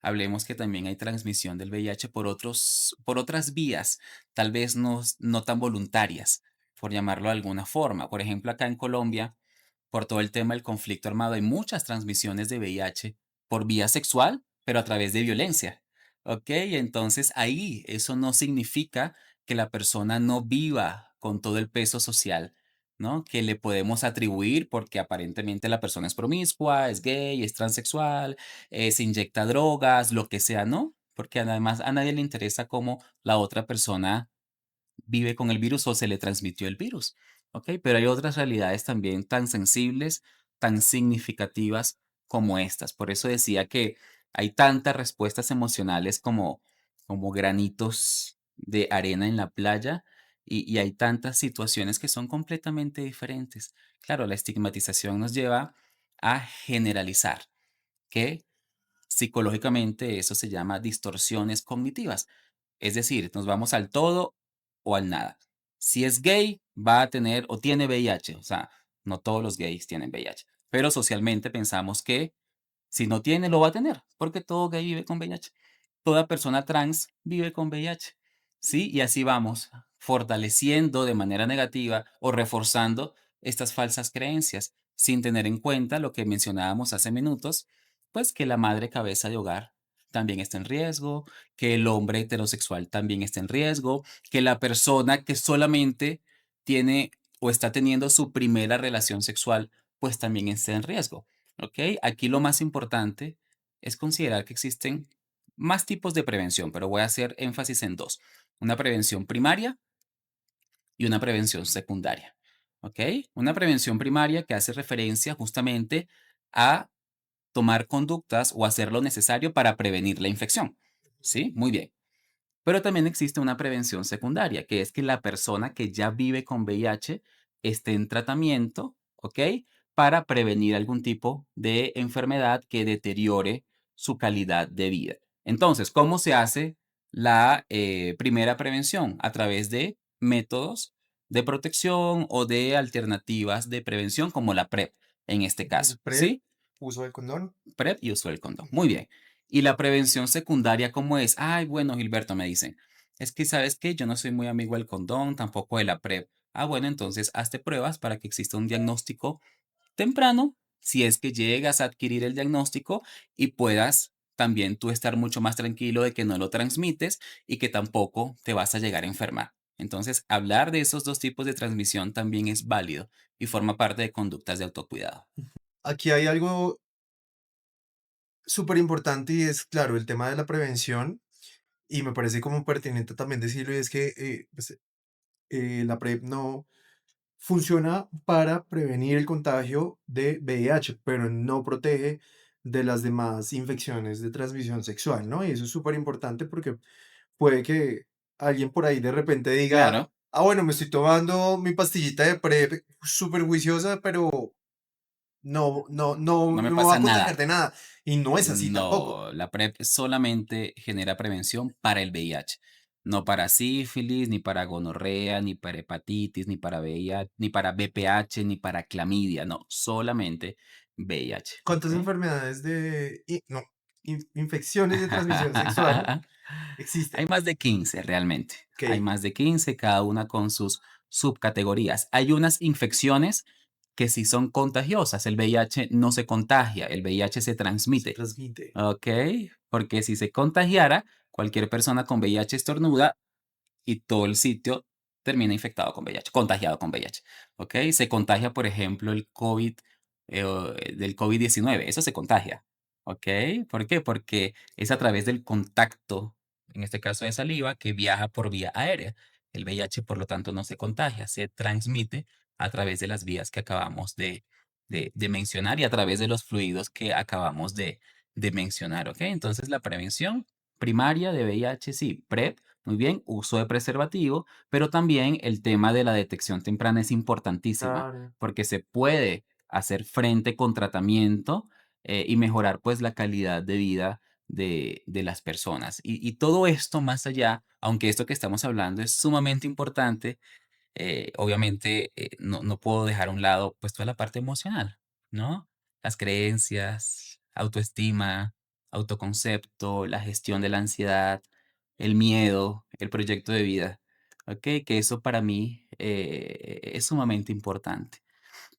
Hablemos que también hay transmisión del VIH por otras vías, tal vez no tan voluntarias, por llamarlo de alguna forma. Por ejemplo, acá en Colombia, por todo el tema del conflicto armado, hay muchas transmisiones de VIH por vía sexual, pero a través de violencia. ¿Ok? Entonces ahí eso no significa que la persona no viva con todo el peso social, ¿no? Que le podemos atribuir porque aparentemente la persona es promiscua, es gay, es transexual, se inyecta drogas, lo que sea, ¿no? Porque además a nadie le interesa cómo la otra persona vive con el virus o se le transmitió el virus, ¿ok? Pero hay otras realidades también tan sensibles, tan significativas como estas. Por eso decía que hay tantas respuestas emocionales como granitos de arena en la playa y hay tantas situaciones que son completamente diferentes. Claro, la estigmatización nos lleva a generalizar, que psicológicamente eso se llama distorsiones cognitivas. Es decir, nos vamos al todo o al nada. Si es gay, va a tener o tiene VIH. O sea, no todos los gays tienen VIH, pero socialmente pensamos que si no tiene, lo va a tener, porque todo gay vive con VIH. Toda persona trans vive con VIH, ¿sí? Y así vamos, fortaleciendo de manera negativa o reforzando estas falsas creencias, sin tener en cuenta lo que mencionábamos hace minutos, pues que la madre cabeza de hogar también está en riesgo, que el hombre heterosexual también está en riesgo, que la persona que solamente tiene o está teniendo su primera relación sexual, pues también está en riesgo. ¿Ok? Aquí lo más importante es considerar que existen más tipos de prevención, pero voy a hacer énfasis en dos. Una prevención primaria y una prevención secundaria. ¿Ok? Una prevención primaria que hace referencia justamente a tomar conductas o hacer lo necesario para prevenir la infección. ¿Sí? Muy bien. Pero también existe una prevención secundaria, que es que la persona que ya vive con VIH esté en tratamiento, ¿ok? Para prevenir algún tipo de enfermedad que deteriore su calidad de vida. Entonces, ¿cómo se hace la primera prevención? A través de métodos de protección o de alternativas de prevención como la PrEP en este caso, El PrEP, ¿sí? uso del condón. PrEP y uso del condón. Muy Ujú. bien. ¿Y la prevención secundaria cómo es? Ay, bueno, Gilberto, me dicen, es que sabes que yo no soy muy amigo del condón, tampoco de la PrEP. Ah, bueno, entonces hazte pruebas para que exista un diagnóstico temprano, si es que llegas a adquirir el diagnóstico y puedas también tú estar mucho más tranquilo de que no lo transmites y que tampoco te vas a llegar a enfermar. Entonces, hablar de esos dos tipos de transmisión también es válido y forma parte de conductas de autocuidado. Aquí hay algo súper importante y es, claro, el tema de la prevención y me parece como pertinente también decirlo y es que pues, la PrEP no funciona para prevenir el contagio de VIH, pero no protege de las demás infecciones de transmisión sexual, ¿no? Y eso es súper importante porque puede que alguien por ahí de repente diga, Claro, ah, bueno, me estoy tomando mi pastillita de PrEP súper juiciosa, pero no me no me va pasa a contagiar nada. de nada. Y no es así tampoco. No, la PrEP solamente genera prevención para el VIH, no para sífilis, ni para gonorrea, ni para hepatitis, ni para VIH, ni para VPH, ni para clamidia, no, solamente VIH, ¿ok? ¿Cuántas enfermedades no, infecciones de transmisión sexual Hay existen? más de 15 realmente, Ok, hay más de 15, cada una con sus subcategorías. Hay unas infecciones que sí son contagiosas, el VIH no se contagia, el VIH se se transmite. transmite. Okey, porque si se contagiara, cualquier persona con VIH estornuda y todo el sitio termina infectado con VIH, contagiado con VIH, ¿ok? Se contagia, por ejemplo, el COVID, del COVID-19, eso se contagia, ¿ok? ¿Por qué? Porque es a través del contacto, en este caso de saliva, que viaja por vía aérea. El VIH, por lo tanto, no se contagia, se transmite a través de las vías que acabamos de mencionar y a través de los fluidos que acabamos de mencionar, ¿ok? Entonces, la prevención primaria de VIH, sí, PrEP, muy bien, uso de preservativo, pero también el tema de la detección temprana es importantísima, Claro. porque se puede hacer frente con tratamiento y mejorar pues la calidad de vida de las personas. Y todo esto más allá, aunque esto que estamos hablando es sumamente importante, obviamente no puedo dejar a un lado pues toda la parte emocional, ¿no? Las creencias, autoestima, autoconcepto, la gestión de la ansiedad, el miedo, el proyecto de vida, ¿ok? Que eso para mí es sumamente importante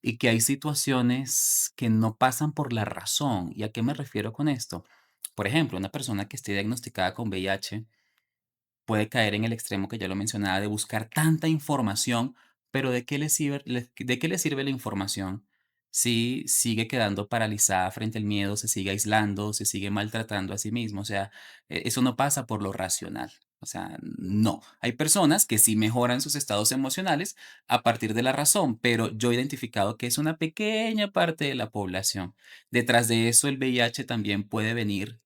y que hay situaciones que no pasan por la razón. ¿Y a qué me refiero con esto? Por ejemplo, una persona que esté diagnosticada con VIH puede caer en el extremo que ya lo mencionaba, de buscar tanta información, pero ¿de qué le sirve la información si sigue quedando paralizada frente al miedo, se sigue aislando, se sigue maltratando a sí mismo? O sea, eso no pasa por lo racional. O sea, no. Hay personas que sí mejoran sus estados emocionales a partir de la razón, pero yo he identificado que es una pequeña parte de la población. Detrás de eso, el VIH también puede venir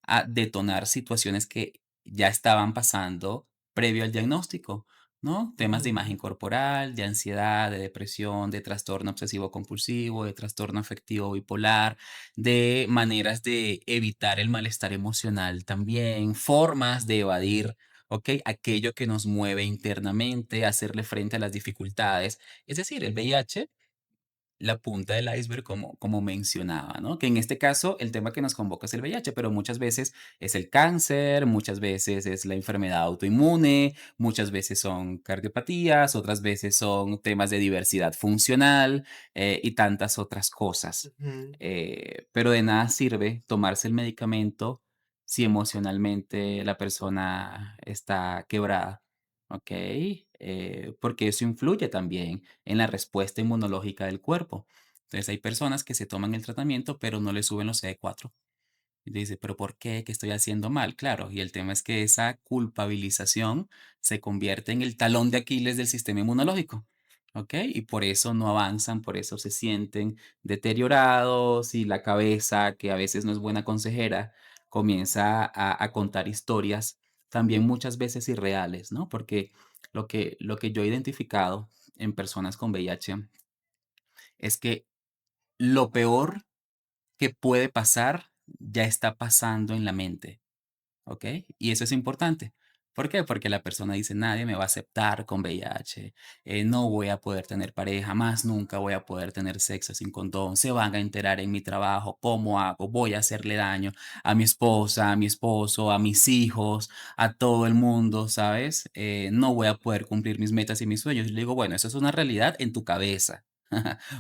a detonar situaciones que ya estaban pasando previo al diagnóstico, ¿no? Temas de imagen Ujú. corporal, de ansiedad, de depresión, de trastorno obsesivo compulsivo, de trastorno afectivo bipolar, de maneras de evitar el malestar emocional también, formas de evadir ¿ok? Aquello que nos mueve internamente, hacerle frente a las dificultades. Es decir, el VIH, la punta del iceberg, como mencionaba, ¿no? Que en este caso el tema que nos convoca es el VIH, pero muchas veces es el cáncer, muchas veces es la enfermedad autoinmune, muchas veces son cardiopatías, otras veces son temas de diversidad funcional, y tantas otras cosas. Ujú, Pero de nada sirve tomarse el medicamento si emocionalmente la persona está quebrada, ¿ok? Porque eso influye también en la respuesta inmunológica del cuerpo. Entonces, hay personas que se toman el tratamiento, pero no le suben los CD4. Y dice, pero ¿por qué? ¿Qué estoy haciendo mal? Claro, y el tema es que esa culpabilización se convierte en el talón de Aquiles del sistema inmunológico, ¿ok? Y por eso no avanzan, por eso se sienten deteriorados y la cabeza, que a veces no es buena consejera, comienza a contar historias también muchas veces irreales, ¿no? Porque lo que yo he identificado en personas con VIH es que lo peor que puede pasar ya está pasando en la mente. ¿Ok? Y eso es importante. ¿Por qué? Porque la persona dice, nadie me va a aceptar con VIH, no voy a poder tener pareja, más nunca voy a poder tener sexo sin condón, se van a enterar en mi trabajo, ¿cómo hago? Voy a hacerle daño a mi esposa, a mi esposo, a mis hijos, a todo el mundo, ¿sabes? No voy a poder cumplir mis metas y mis sueños. Y le digo, bueno, eso es una realidad en tu cabeza.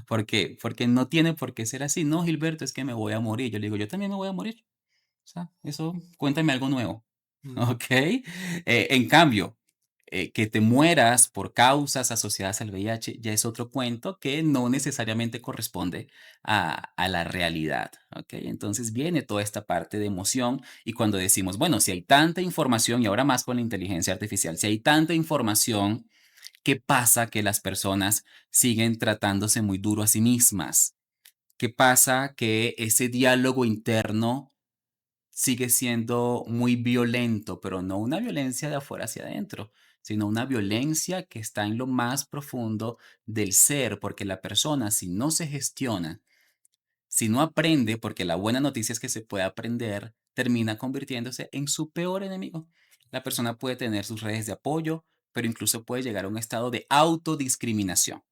¿Por qué? Porque no tiene por qué ser así. No, Gilberto, es que me voy a morir. Yo le digo, yo también me voy a morir. O sea, eso, cuéntame algo nuevo, mm, ¿ok? En cambio, que te mueras por causas asociadas al VIH ya es otro cuento que no necesariamente corresponde a la realidad, ¿ok? Entonces viene toda esta parte de emoción y cuando decimos, bueno, si hay tanta información y ahora más con la inteligencia artificial, si hay tanta información, ¿qué pasa que las personas siguen tratándose muy duro a sí mismas? ¿Qué pasa que ese diálogo interno sigue siendo muy violento, pero no una violencia de afuera hacia adentro, sino una violencia que está en lo más profundo del ser, porque la persona, si no se gestiona, si no aprende, porque la buena noticia es que se puede aprender, termina convirtiéndose en su peor enemigo. La persona puede tener sus redes de apoyo, pero incluso puede llegar a un estado de autodiscriminación.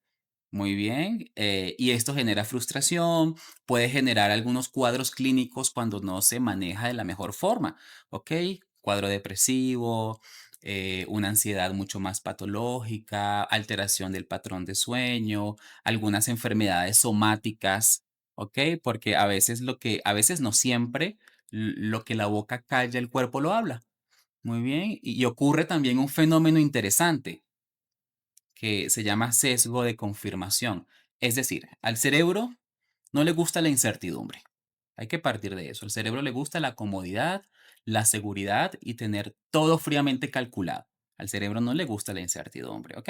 Muy bien, y esto genera frustración, puede generar algunos cuadros clínicos cuando no se maneja de la mejor forma, ¿ok? Cuadro depresivo, una ansiedad mucho más patológica, alteración del patrón de sueño, algunas enfermedades somáticas, ¿ok? Porque a veces no siempre, lo que la boca calla, el cuerpo lo habla. Muy bien, y ocurre también un fenómeno interesante que se llama sesgo de confirmación. Es decir, al cerebro no le gusta la incertidumbre. Hay que partir de eso. Al cerebro le gusta la comodidad, la seguridad y tener todo fríamente calculado. Al cerebro no le gusta la incertidumbre, ¿ok?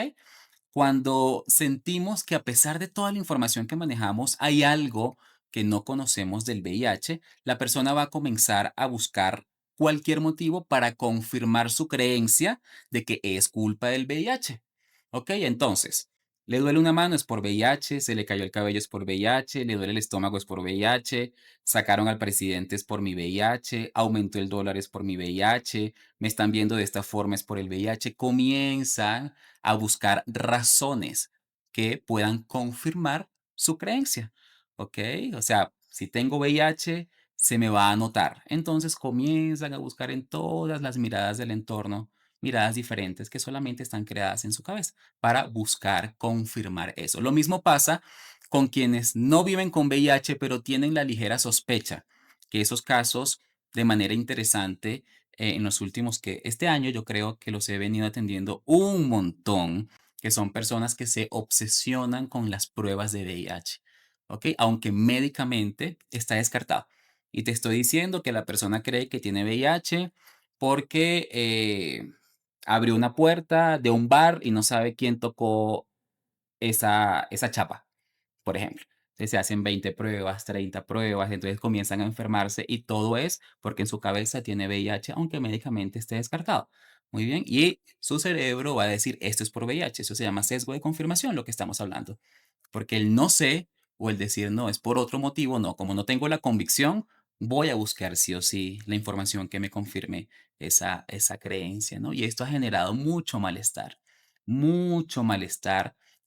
Cuando sentimos que a pesar de toda la información que manejamos, hay algo que no conocemos del VIH, la persona va a comenzar a buscar cualquier motivo para confirmar su creencia de que es culpa del VIH. ¿Ok? Entonces, le duele una mano es por VIH, se le cayó el cabello es por VIH, le duele el estómago es por VIH, sacaron al presidente es por mi VIH, aumentó el dólar es por mi VIH, me están viendo de esta forma es por el VIH. Comienza a buscar razones que puedan confirmar su creencia, ¿ok? O sea, si tengo VIH, se me va a notar. Entonces comienzan a buscar en todas las miradas del entorno, miradas diferentes que solamente están creadas en su cabeza para buscar confirmar eso. Lo mismo pasa con quienes no viven con VIH, pero tienen la ligera sospecha que esos casos, de manera interesante, en los últimos que este año yo creo que los he venido atendiendo un montón, que son personas que se obsesionan con las pruebas de VIH, ¿ok? Aunque médicamente está descartado. Y te estoy diciendo que la persona cree que tiene VIH porque abrió una puerta de un bar y no sabe quién tocó esa chapa, por ejemplo. Entonces se hacen 20 pruebas, 30 pruebas, entonces comienzan a enfermarse y todo es porque en su cabeza tiene VIH, aunque médicamente esté descartado. Muy bien, y su cerebro va a decir, esto es por VIH, eso se llama sesgo de confirmación, lo que estamos hablando. Porque el no sé o el decir no es por otro motivo, no, como no tengo la convicción, voy a buscar sí o sí la información que me confirme esa creencia, ¿no? Y esto ha generado mucho malestar,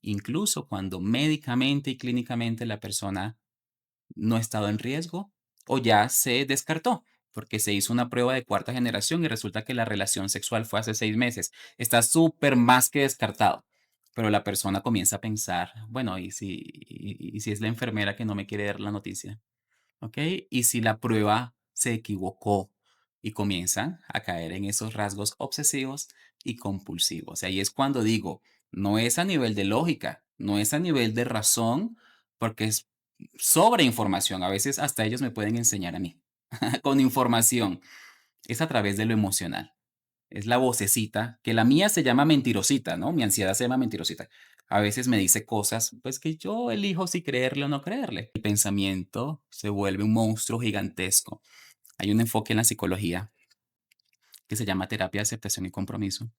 incluso cuando médicamente y clínicamente la persona no ha estado en riesgo o ya se descartó, porque se hizo una prueba de cuarta generación y resulta que la relación sexual fue hace 6 meses. Está súper más que descartado. Pero la persona comienza a pensar, bueno, ¿y si es la enfermera que no me quiere dar la noticia? ¿Ok? Y si la prueba se equivocó y comienzan a caer en esos rasgos obsesivos y compulsivos. Y ahí es cuando digo, no es a nivel de lógica, no es a nivel de razón, porque es sobre información. A veces hasta ellos me pueden enseñar a mí con información. Es a través de lo emocional. Es la vocecita, que la mía se llama mentirosita, ¿no? Mi ansiedad se llama mentirosita. A veces me dice cosas, pues que yo elijo si creerle o no creerle. El pensamiento se vuelve un monstruo gigantesco. Hay un enfoque en la psicología que se llama terapia de aceptación y compromiso,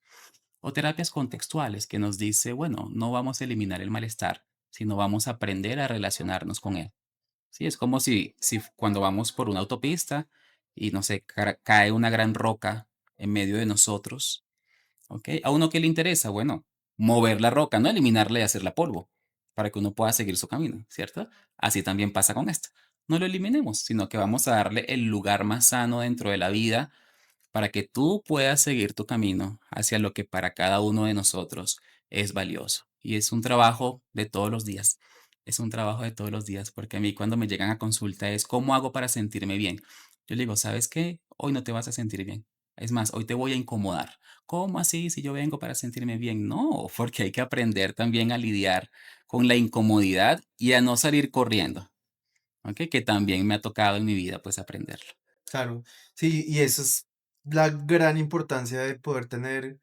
o terapias contextuales que nos dice, bueno, no vamos a eliminar el malestar, sino vamos a aprender a relacionarnos con él. Sí, es como si cuando vamos por una autopista y no sé, cae una gran roca en medio de nosotros. Okey, ¿a uno qué le interesa? Bueno, mover la roca, no eliminarla y hacerla polvo, para que uno pueda seguir su camino, ¿cierto? Así también pasa con esto. No lo eliminemos, sino que vamos a darle el lugar más sano dentro de la vida para que tú puedas seguir tu camino hacia lo que para cada uno de nosotros es valioso. Y es un trabajo de todos los días. Es un trabajo de todos los días, porque a mí cuando me llegan a consulta es, ¿cómo hago para sentirme bien? Yo le digo, ¿sabes qué? Hoy no te vas a sentir bien. Es más, hoy te voy a incomodar. ¿Cómo así si yo vengo para sentirme bien? No, porque hay que aprender también a lidiar con la incomodidad y a no salir corriendo, ¿ok? Que también me ha tocado en mi vida, pues aprenderlo. Claro, sí, y esa es la gran importancia de poder tener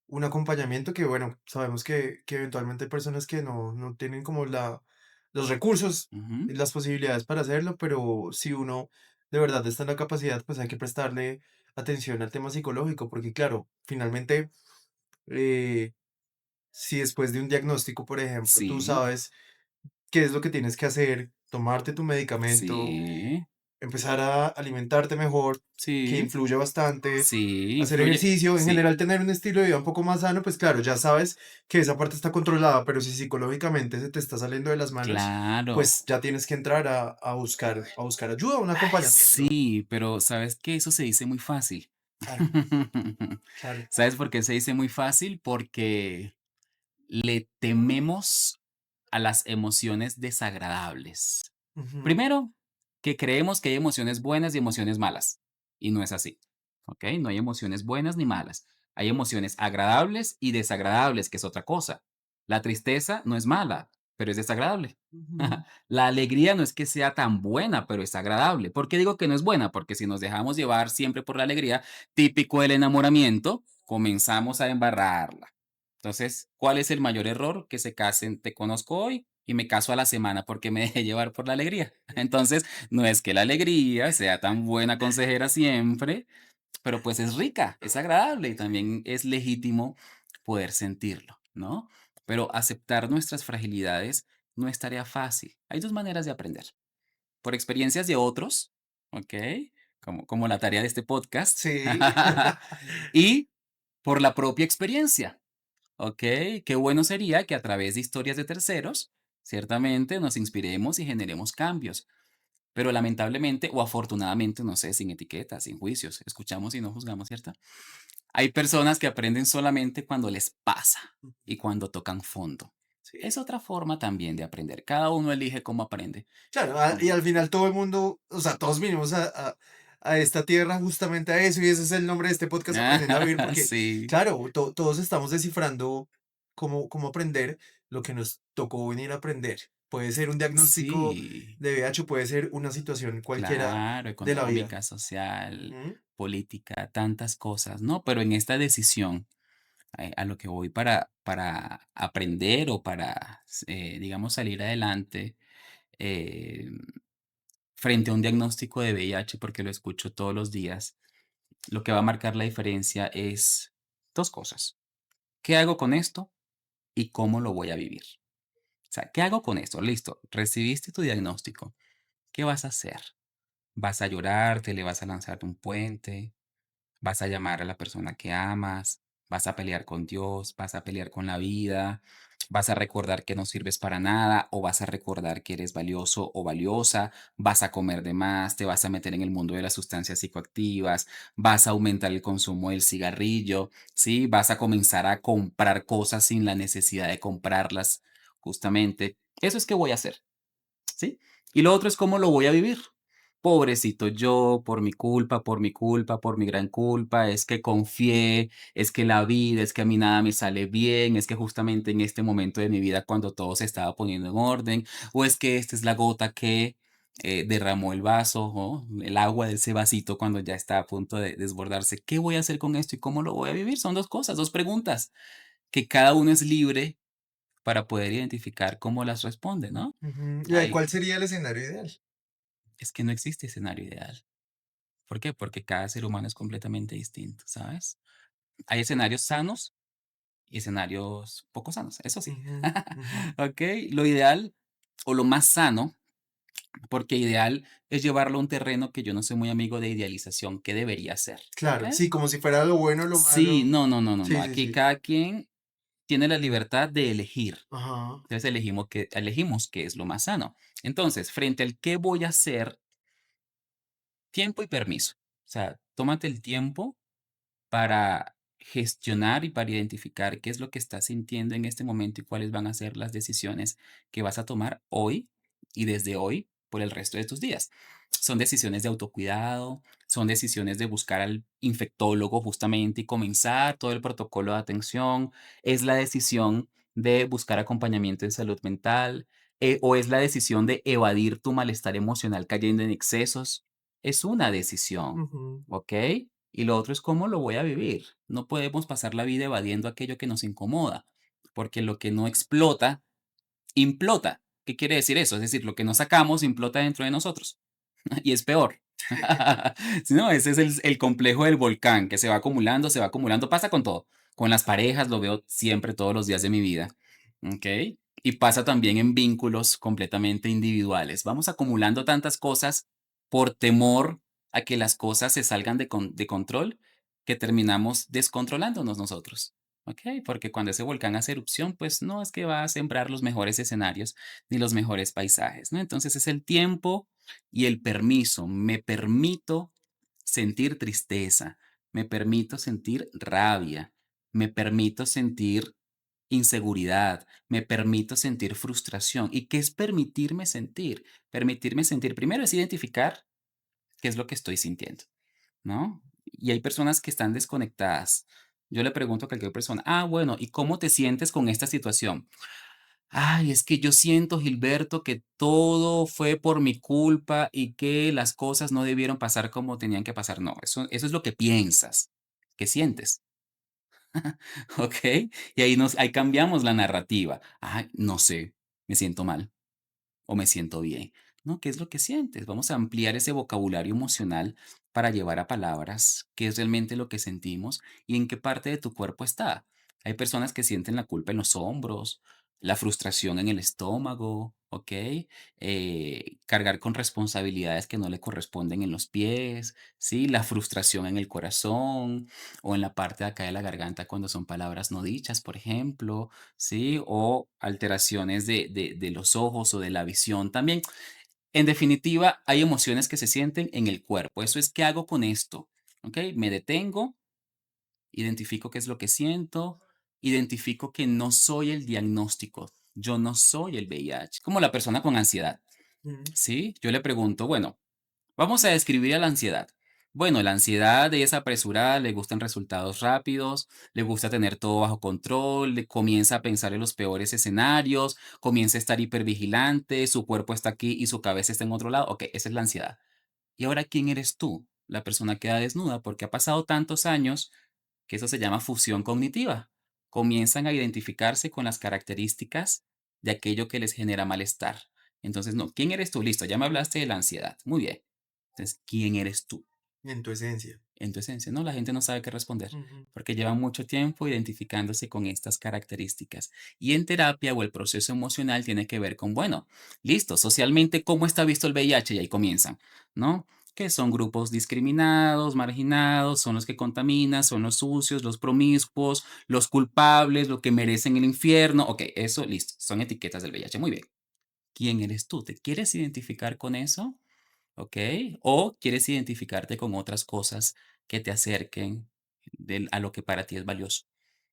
un acompañamiento que, bueno, sabemos que eventualmente hay personas que no tienen como los recursos Ujú. y las posibilidades para hacerlo, pero si uno de verdad está en la capacidad, pues hay que prestarle atención al tema psicológico, porque claro, finalmente, eh, si después de un diagnóstico, por ejemplo, tú Sí. sabes qué es lo que tienes que hacer, tomarte tu medicamento, Sí, empezar a alimentarte mejor, que sí, influye bastante, sí, hacer influye. ejercicio, en Sí, general tener un estilo de vida un poco más sano, pues claro, ya sabes que esa parte está controlada, pero si psicológicamente se te está saliendo de las manos, claro. pues ya tienes que entrar a buscar ayuda, un Ay, acompañamiento. sí, pero ¿sabes qué? Eso se dice muy fácil. Claro, claro. ¿Sabes por qué se dice muy fácil? Porque le tememos a las emociones desagradables. Ujú, Primero, que creemos que hay emociones buenas y emociones malas, y no es así, ¿ok? No hay emociones buenas ni malas. Hay emociones agradables y desagradables, que es otra cosa. La tristeza no es mala, pero es desagradable. ujú, La alegría no es que sea tan buena, pero es agradable. ¿Por qué digo que no es buena? Porque si nos dejamos llevar siempre por la alegría, típico del enamoramiento, comenzamos a embarrarla. Entonces, ¿cuál es el mayor error? Que se casen, te conozco hoy y me caso a la semana porque me dejé llevar por la alegría. Entonces, no es que la alegría sea tan buena consejera siempre, pero pues es rica, es agradable y también es legítimo poder sentirlo, ¿no? Pero aceptar nuestras fragilidades no es tarea fácil. Hay dos maneras de aprender. Por experiencias de otros, ¿ok? Como la tarea de este podcast. sí, Y por la propia experiencia. Ok, qué bueno sería que a través de historias de terceros, ciertamente nos inspiremos y generemos cambios, pero lamentablemente o afortunadamente, no sé, sin etiquetas, sin juicios, escuchamos y no juzgamos, ¿cierto? Hay personas que aprenden solamente cuando les pasa y cuando tocan fondo. Es sí. otra forma también de aprender. Cada uno elige cómo aprende, Claro, y ¿no? al final todo el mundo, o sea, todos vinimos a esta tierra justamente a eso, y ese es el nombre de este podcast, Aprendiendo a Vivir, porque, Sí, claro, todos estamos descifrando cómo aprender lo que nos tocó venir a aprender. Puede ser un diagnóstico sí, de VIH, puede ser una situación cualquiera claro, de la vida. económica, social, Ujú, política, tantas cosas, ¿no? Pero en esta decisión a lo que voy para aprender o para, digamos, salir adelante eh, frente a un diagnóstico de VIH, porque lo escucho todos los días, lo que va a marcar la diferencia es dos cosas. ¿Qué hago con esto y cómo lo voy a vivir? O sea, ¿qué hago con esto? Listo, recibiste tu diagnóstico. ¿Qué vas a hacer? vas a llorar, te le vas a lanzar de un puente, vas a llamar a la persona que amas, vas a pelear con Dios, vas a pelear con la vida, vas a recordar que no sirves para nada o vas a recordar que eres valioso o valiosa, vas a comer de más, te vas a meter en el mundo de las sustancias psicoactivas, vas a aumentar el consumo del cigarrillo, ¿sí? Vas a comenzar a comprar cosas sin la necesidad de comprarlas, justamente. Eso es que voy a hacer. ¿Sí? Y lo otro es cómo lo voy a vivir. Pobrecito yo, por mi culpa, por mi culpa, por mi gran culpa, es que confié, es que la vida, es que a mí nada me sale bien, es que justamente en este momento de mi vida cuando todo se estaba poniendo en orden, o es que esta es la gota que derramó el vaso, o el agua de ese vasito cuando ya está a punto de desbordarse. ¿Qué voy a hacer con esto y cómo lo voy a vivir? Son dos cosas, dos preguntas, que cada uno es libre para poder identificar cómo las responde, ¿no? Ujú. ¿Y ahí Hay cuál sería el escenario ideal? Es que no existe escenario ideal. ¿Por qué? Porque cada ser humano es completamente distinto, ¿sabes? Hay escenarios sanos y escenarios poco sanos, eso sí. Ujú, ujú. ¿Ok? Lo ideal o lo más sano, porque ideal es llevarlo a un terreno que yo no soy muy amigo de idealización, ¿qué debería ser? ¿Ok? Claro, sí, como si fuera lo bueno, lo Sí, malo. no, no, no, no, no. Sí, sí, Aquí sí. cada quien tiene la libertad de elegir. Ajá. Entonces elegimos qué es lo más sano. Entonces, frente al qué voy a hacer, tiempo y permiso. O sea, tómate el tiempo para gestionar y para identificar qué es lo que estás sintiendo en este momento y cuáles van a ser las decisiones que vas a tomar hoy y desde hoy por el resto de tus días. Son decisiones de autocuidado, son decisiones de buscar al infectólogo justamente y comenzar todo el protocolo de atención, es la decisión de buscar acompañamiento en salud mental, o es la decisión de evadir tu malestar emocional cayendo en excesos. Es una decisión, Ujú. ¿ok? Y lo otro es cómo lo voy a vivir. No podemos pasar la vida evadiendo aquello que nos incomoda, porque lo que no explota, implota. ¿Qué quiere decir eso? Es decir, lo que no sacamos implota dentro de nosotros y es peor. Si no, ese es el complejo del volcán que se va acumulando, pasa con todo. Con las parejas lo veo siempre todos los días de mi vida. ¿Ok? Y pasa también en vínculos completamente individuales. Vamos acumulando tantas cosas por temor a que las cosas se salgan de control que terminamos descontrolándonos nosotros. ¿Ok? Porque cuando ese volcán hace erupción, pues no es que va a sembrar los mejores escenarios ni los mejores paisajes, ¿no? Entonces es el tiempo y el permiso. Me permito sentir tristeza, me permito sentir rabia, me permito sentir inseguridad, me permito sentir frustración. ¿Y qué es permitirme sentir? Permitirme sentir, primero es identificar qué es lo que estoy sintiendo, ¿no? Y hay personas que están desconectadas. Yo le pregunto a cualquier persona, bueno, ¿y cómo te sientes con esta situación? Ay, es que yo siento, Gilberto, que todo fue por mi culpa y que las cosas no debieron pasar como tenían que pasar. No, eso es lo que piensas, que sientes, ¿ok? Y ahí cambiamos la narrativa. Ay, no sé, me siento mal o me siento bien. No, ¿qué es lo que sientes? Vamos a ampliar ese vocabulario emocional para llevar a palabras qué es realmente lo que sentimos y en qué parte de tu cuerpo está. Hay personas que sienten la culpa en los hombros, la frustración en el estómago, ¿ok? Cargar con responsabilidades que no le corresponden en los pies, ¿sí? La frustración en el corazón o en la parte de acá de la garganta cuando son palabras no dichas, por ejemplo, ¿sí? O alteraciones de los ojos o de la visión también. En definitiva, hay emociones que se sienten en el cuerpo. Eso es, ¿qué hago con esto? ¿Ok? Me detengo, identifico qué es lo que siento, identifico que no soy el diagnóstico, yo no soy el VIH, como la persona con ansiedad, Ujú. ¿sí? Yo le pregunto, bueno, vamos a describir a la ansiedad. Bueno, la ansiedad es apresurada, le gustan resultados rápidos, le gusta tener todo bajo control, le comienza a pensar en los peores escenarios, comienza a estar hipervigilante, su cuerpo está aquí y su cabeza está en otro lado. Ok, esa es la ansiedad. ¿Y ahora quién eres tú? La persona queda desnuda porque ha pasado tantos años que eso se llama fusión cognitiva. Comienzan a identificarse con las características de aquello que les genera malestar. Entonces, no, ¿quién eres tú? Listo, ya me hablaste de la ansiedad. Muy bien. Entonces, ¿quién eres tú? En tu esencia. En tu esencia, ¿no? La gente no sabe qué responder Ujú. porque llevan mucho tiempo identificándose con estas características. Y en terapia o el proceso emocional tiene que ver con, bueno, listo, socialmente, ¿cómo está visto el VIH? Y ahí comienzan, ¿no? que son grupos discriminados, marginados, son los que contaminan, son los sucios, los promiscuos, los culpables, los que merecen el infierno. Ok, eso listo, son etiquetas del VIH. Muy bien. ¿Quién eres tú? ¿Te quieres identificar con eso? ¿Ok? ¿O quieres identificarte con otras cosas que te acerquen a lo que para ti es valioso?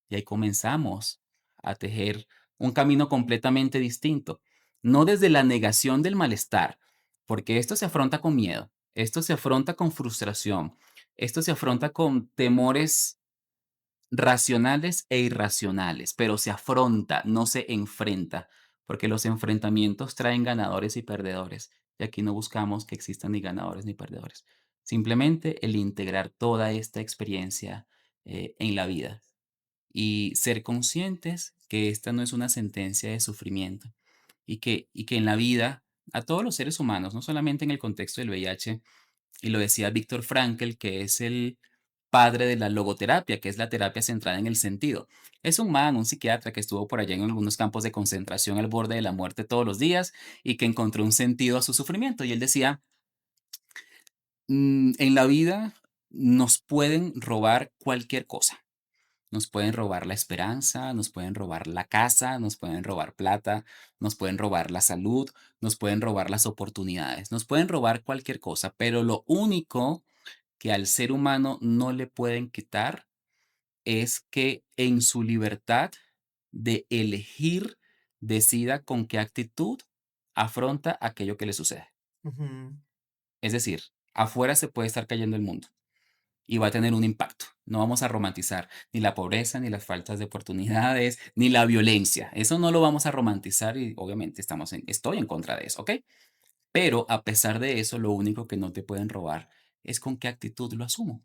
Y ahí comenzamos a tejer un camino completamente distinto, no desde la negación del malestar, porque esto se afronta con miedo, esto se afronta con frustración, esto se afronta con temores racionales e irracionales, pero se afronta, no se enfrenta, porque los enfrentamientos traen ganadores y perdedores, y aquí no buscamos que existan ni ganadores ni perdedores, simplemente el integrar toda esta experiencia en la vida y ser conscientes que esta no es una sentencia de sufrimiento y que en la vida, a todos los seres humanos, no solamente en el contexto del VIH, y lo decía Víctor Frankl, que es el padre de la logoterapia, que es la terapia centrada en el sentido. Es un man, un psiquiatra que estuvo por allá en algunos campos de concentración al borde de la muerte todos los días y que encontró un sentido a su sufrimiento. Y él decía, en la vida nos pueden robar cualquier cosa. Nos pueden robar la esperanza, nos pueden robar la casa, nos pueden robar plata, nos pueden robar la salud, nos pueden robar las oportunidades, nos pueden robar cualquier cosa, pero lo único que al ser humano no le pueden quitar es que en su libertad de elegir decida con qué actitud afronta aquello que le sucede. Ujú. Es decir, afuera se puede estar cayendo el mundo y va a tener un impacto. No vamos a romantizar ni la pobreza, ni las faltas de oportunidades, ni la violencia. Eso no lo vamos a romantizar y obviamente estoy en contra de eso, ¿ok? Pero a pesar de eso, lo único que no te pueden robar es con qué actitud lo asumo,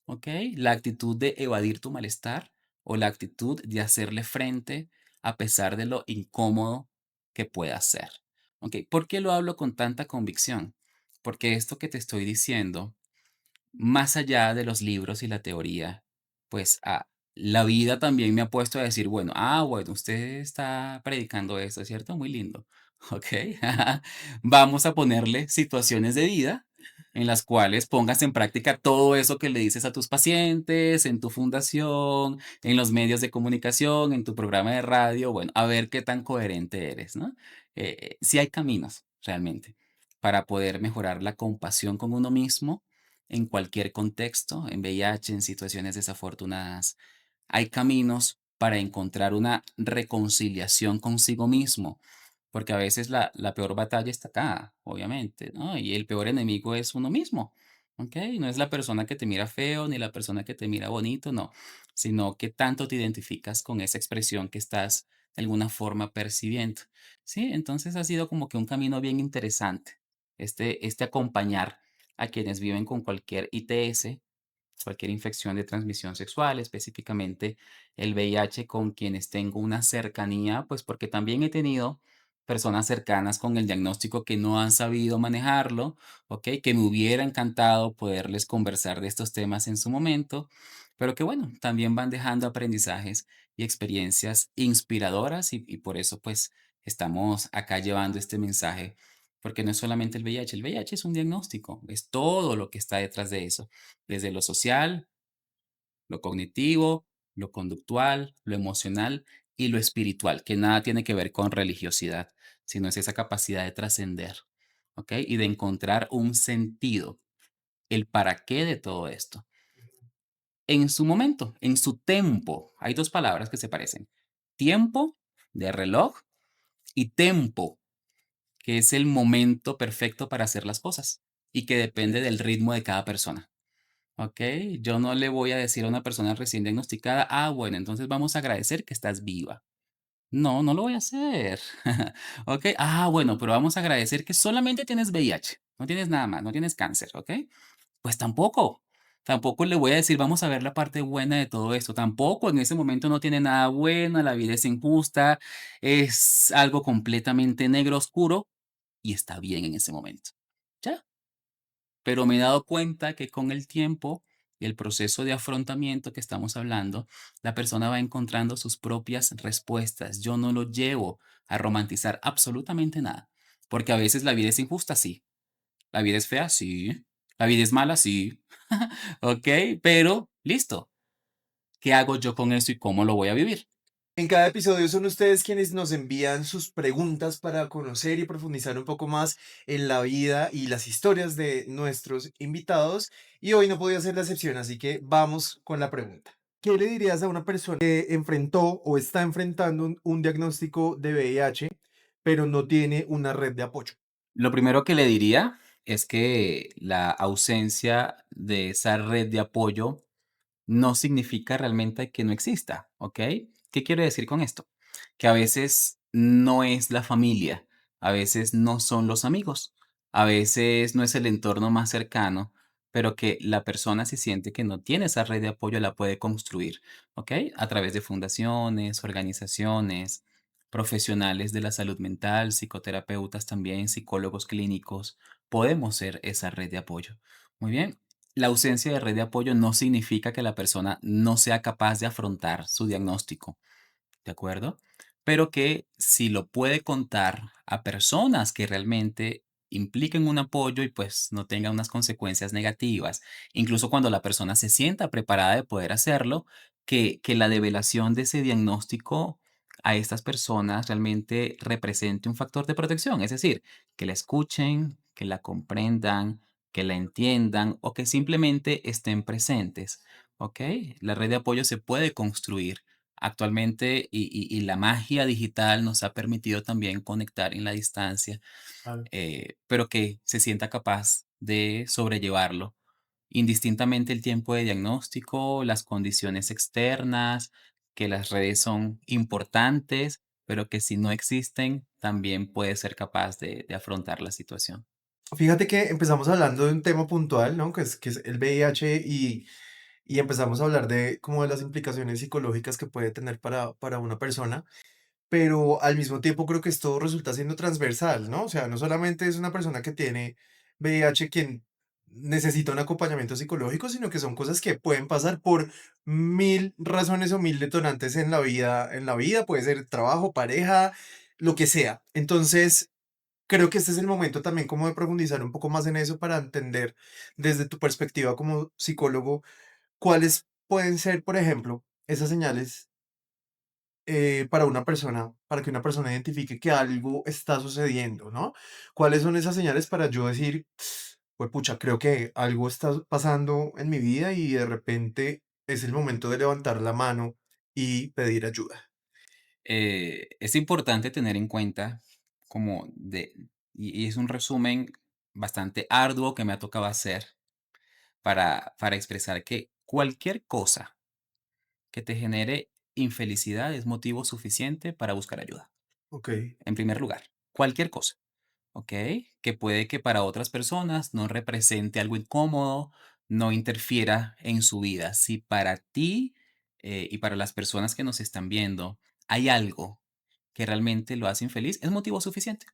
¿ok? La actitud de evadir tu malestar o la actitud de hacerle frente a pesar de lo incómodo que pueda ser, ¿ok? ¿Por qué lo hablo con tanta convicción? Porque esto que te estoy diciendo más allá de los libros y la teoría, pues, la vida también me ha puesto a decir, bueno, bueno, usted está predicando esto, ¿cierto? Muy lindo. Okey. Vamos a ponerle situaciones de vida en las cuales pongas en práctica todo eso que le dices a tus pacientes, en tu fundación, en los medios de comunicación, en tu programa de radio, bueno, a ver qué tan coherente eres, ¿no? Sí hay caminos, realmente, para poder mejorar la compasión con uno mismo en cualquier contexto, en VIH, en situaciones desafortunadas. Hay caminos para encontrar una reconciliación consigo mismo, porque a veces la peor batalla está acá, obviamente, ¿no? Y el peor enemigo es uno mismo, ¿ok? No es la persona que te mira feo ni la persona que te mira bonito, no, sino que tanto te identificas con esa expresión que estás de alguna forma percibiendo, ¿sí? Entonces ha sido como que un camino bien interesante, este acompañar a quienes viven con cualquier ITS, cualquier infección de transmisión sexual, específicamente el VIH, con quienes tengo una cercanía, pues porque también he tenido personas cercanas con el diagnóstico que no han sabido manejarlo, ¿ok? Que me hubiera encantado poderles conversar de estos temas en su momento, pero que bueno, también van dejando aprendizajes y experiencias inspiradoras y por eso pues estamos acá llevando este mensaje, porque no es solamente el VIH es un diagnóstico, es todo lo que está detrás de eso desde lo social, lo cognitivo, lo conductual, lo emocional y lo espiritual, que nada tiene que ver con religiosidad, sino es esa capacidad de trascender, ¿ok? Y de encontrar un sentido, el para qué de todo esto. En su momento, en su tempo, hay dos palabras que se parecen. Tiempo de reloj y tempo, que es el momento perfecto para hacer las cosas y que depende del ritmo de cada persona. Okey, yo no le voy a decir a una persona recién diagnosticada: bueno, entonces vamos a agradecer que estás viva". No, no lo voy a hacer. Okey, bueno, pero vamos a agradecer que solamente tienes VIH, no tienes nada más, no tienes cáncer, ¿okey? Pues tampoco, tampoco le voy a decir: "Vamos a ver la parte buena de todo esto", tampoco, en ese momento no tiene nada bueno, la vida es injusta, es algo completamente negro oscuro y está bien en ese momento. Ya. Pero me he dado cuenta que con el tiempo y el proceso de afrontamiento que estamos hablando, la persona va encontrando sus propias respuestas. Yo no lo llevo a romantizar absolutamente nada, porque a veces la vida es injusta, sí. La vida es fea, sí. La vida es mala, sí, okey, pero listo, ¿qué hago yo con eso y cómo lo voy a vivir? En cada episodio son ustedes quienes nos envían sus preguntas para conocer y profundizar un poco más en la vida y las historias de nuestros invitados. Y hoy no podía ser la excepción, así que vamos con la pregunta. ¿Qué le dirías a una persona que enfrentó o está enfrentando un diagnóstico de VIH, pero no tiene una red de apoyo? Lo primero que le diría es que la ausencia de esa red de apoyo no significa realmente que no exista, ¿ok? ¿Qué quiero decir con esto? Que a veces no es la familia, a veces no son los amigos, a veces no es el entorno más cercano, pero que la persona si siente que no tiene esa red de apoyo la puede construir, ¿ok? A través de fundaciones, organizaciones, profesionales de la salud mental, psicoterapeutas también, psicólogos clínicos, podemos ser esa red de apoyo. Muy bien, la ausencia de red de apoyo no significa que la persona no sea capaz de afrontar su diagnóstico, ¿de acuerdo? Pero que si lo puede contar a personas que realmente impliquen un apoyo y pues no tengan unas consecuencias negativas, incluso cuando la persona se sienta preparada de poder hacerlo, que la develación de ese diagnóstico a estas personas realmente represente un factor de protección, es decir, que la escuchen, que la comprendan, que la entiendan o que simplemente estén presentes, ¿ok? La red de apoyo se puede construir actualmente y la magia digital nos ha permitido también conectar en la distancia, Claro. pero que se sienta capaz de sobrellevarlo, indistintamente el tiempo de diagnóstico, las condiciones externas, que las redes son importantes, pero que si no existen, también puede ser capaz de afrontar la situación. Fíjate que empezamos hablando de un tema puntual, ¿no? Que es el VIH y empezamos a hablar de como de las implicaciones psicológicas que puede tener para una persona. Pero al mismo tiempo creo que esto resulta siendo transversal, ¿no? O sea, no solamente es una persona que tiene VIH quien necesita un acompañamiento psicológico, sino que son cosas que pueden pasar por mil razones o mil detonantes en la vida, puede ser trabajo, pareja, lo que sea. Entonces, creo que este es el momento también como de profundizar un poco más en eso para entender desde tu perspectiva como psicólogo, cuáles pueden ser, por ejemplo, esas señales para una persona, para que una persona identifique que algo está sucediendo, ¿no? ¿Cuáles son esas señales para yo decir, pues pucha, creo que algo está pasando en mi vida y de repente es el momento de levantar la mano y pedir ayuda? Es importante tener en cuenta como y es un resumen bastante arduo que me ha tocado hacer para expresar que cualquier cosa que te genere infelicidad es motivo suficiente para buscar ayuda. Ok, En primer lugar, cualquier cosa, ¿ok? Que puede que para otras personas no represente algo incómodo, no interfiera en su vida. Si para ti y para las personas que nos están viendo hay algo que realmente lo hace infeliz, es motivo suficiente,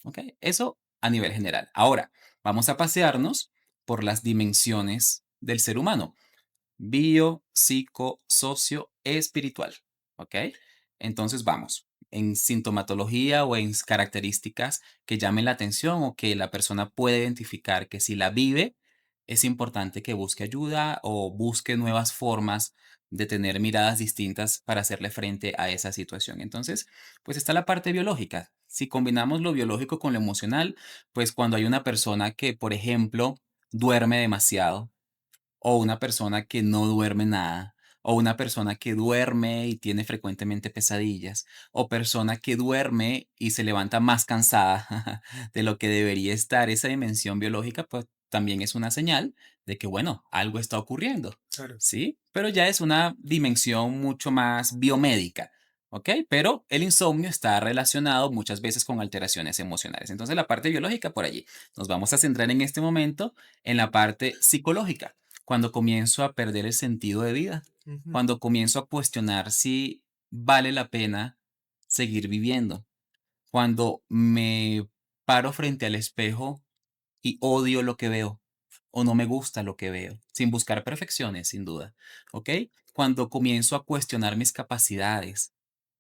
¿ok? Eso a nivel general. Ahora, vamos a pasearnos por las dimensiones del ser humano bio, psico, socio, espiritual. ¿Ok? Entonces vamos. En sintomatología o en características que llamen la atención o que la persona puede identificar que si la vive, es importante que busque ayuda o busque nuevas formas de tener miradas distintas para hacerle frente a esa situación. Entonces, pues está la parte biológica. Si combinamos lo biológico con lo emocional, pues cuando hay una persona que, por ejemplo, duerme demasiado, o una persona que no duerme nada, o una persona que duerme y tiene frecuentemente pesadillas, o persona que duerme y se levanta más cansada de lo que debería estar. Esa dimensión biológica, pues también es una señal de que, bueno, algo está ocurriendo, claro. ¿sí? Pero ya es una dimensión mucho más biomédica. ¿Ok? Pero el insomnio está relacionado muchas veces con alteraciones emocionales. Entonces, la parte biológica por allí. Nos vamos a centrar en este momento en la parte psicológica cuando comienzo a perder el sentido de vida, Ujú. cuando comienzo a cuestionar si vale la pena seguir viviendo, cuando me paro frente al espejo y odio lo que veo o no me gusta lo que veo, sin buscar perfecciones, sin duda, ¿ok? Cuando comienzo a cuestionar mis capacidades,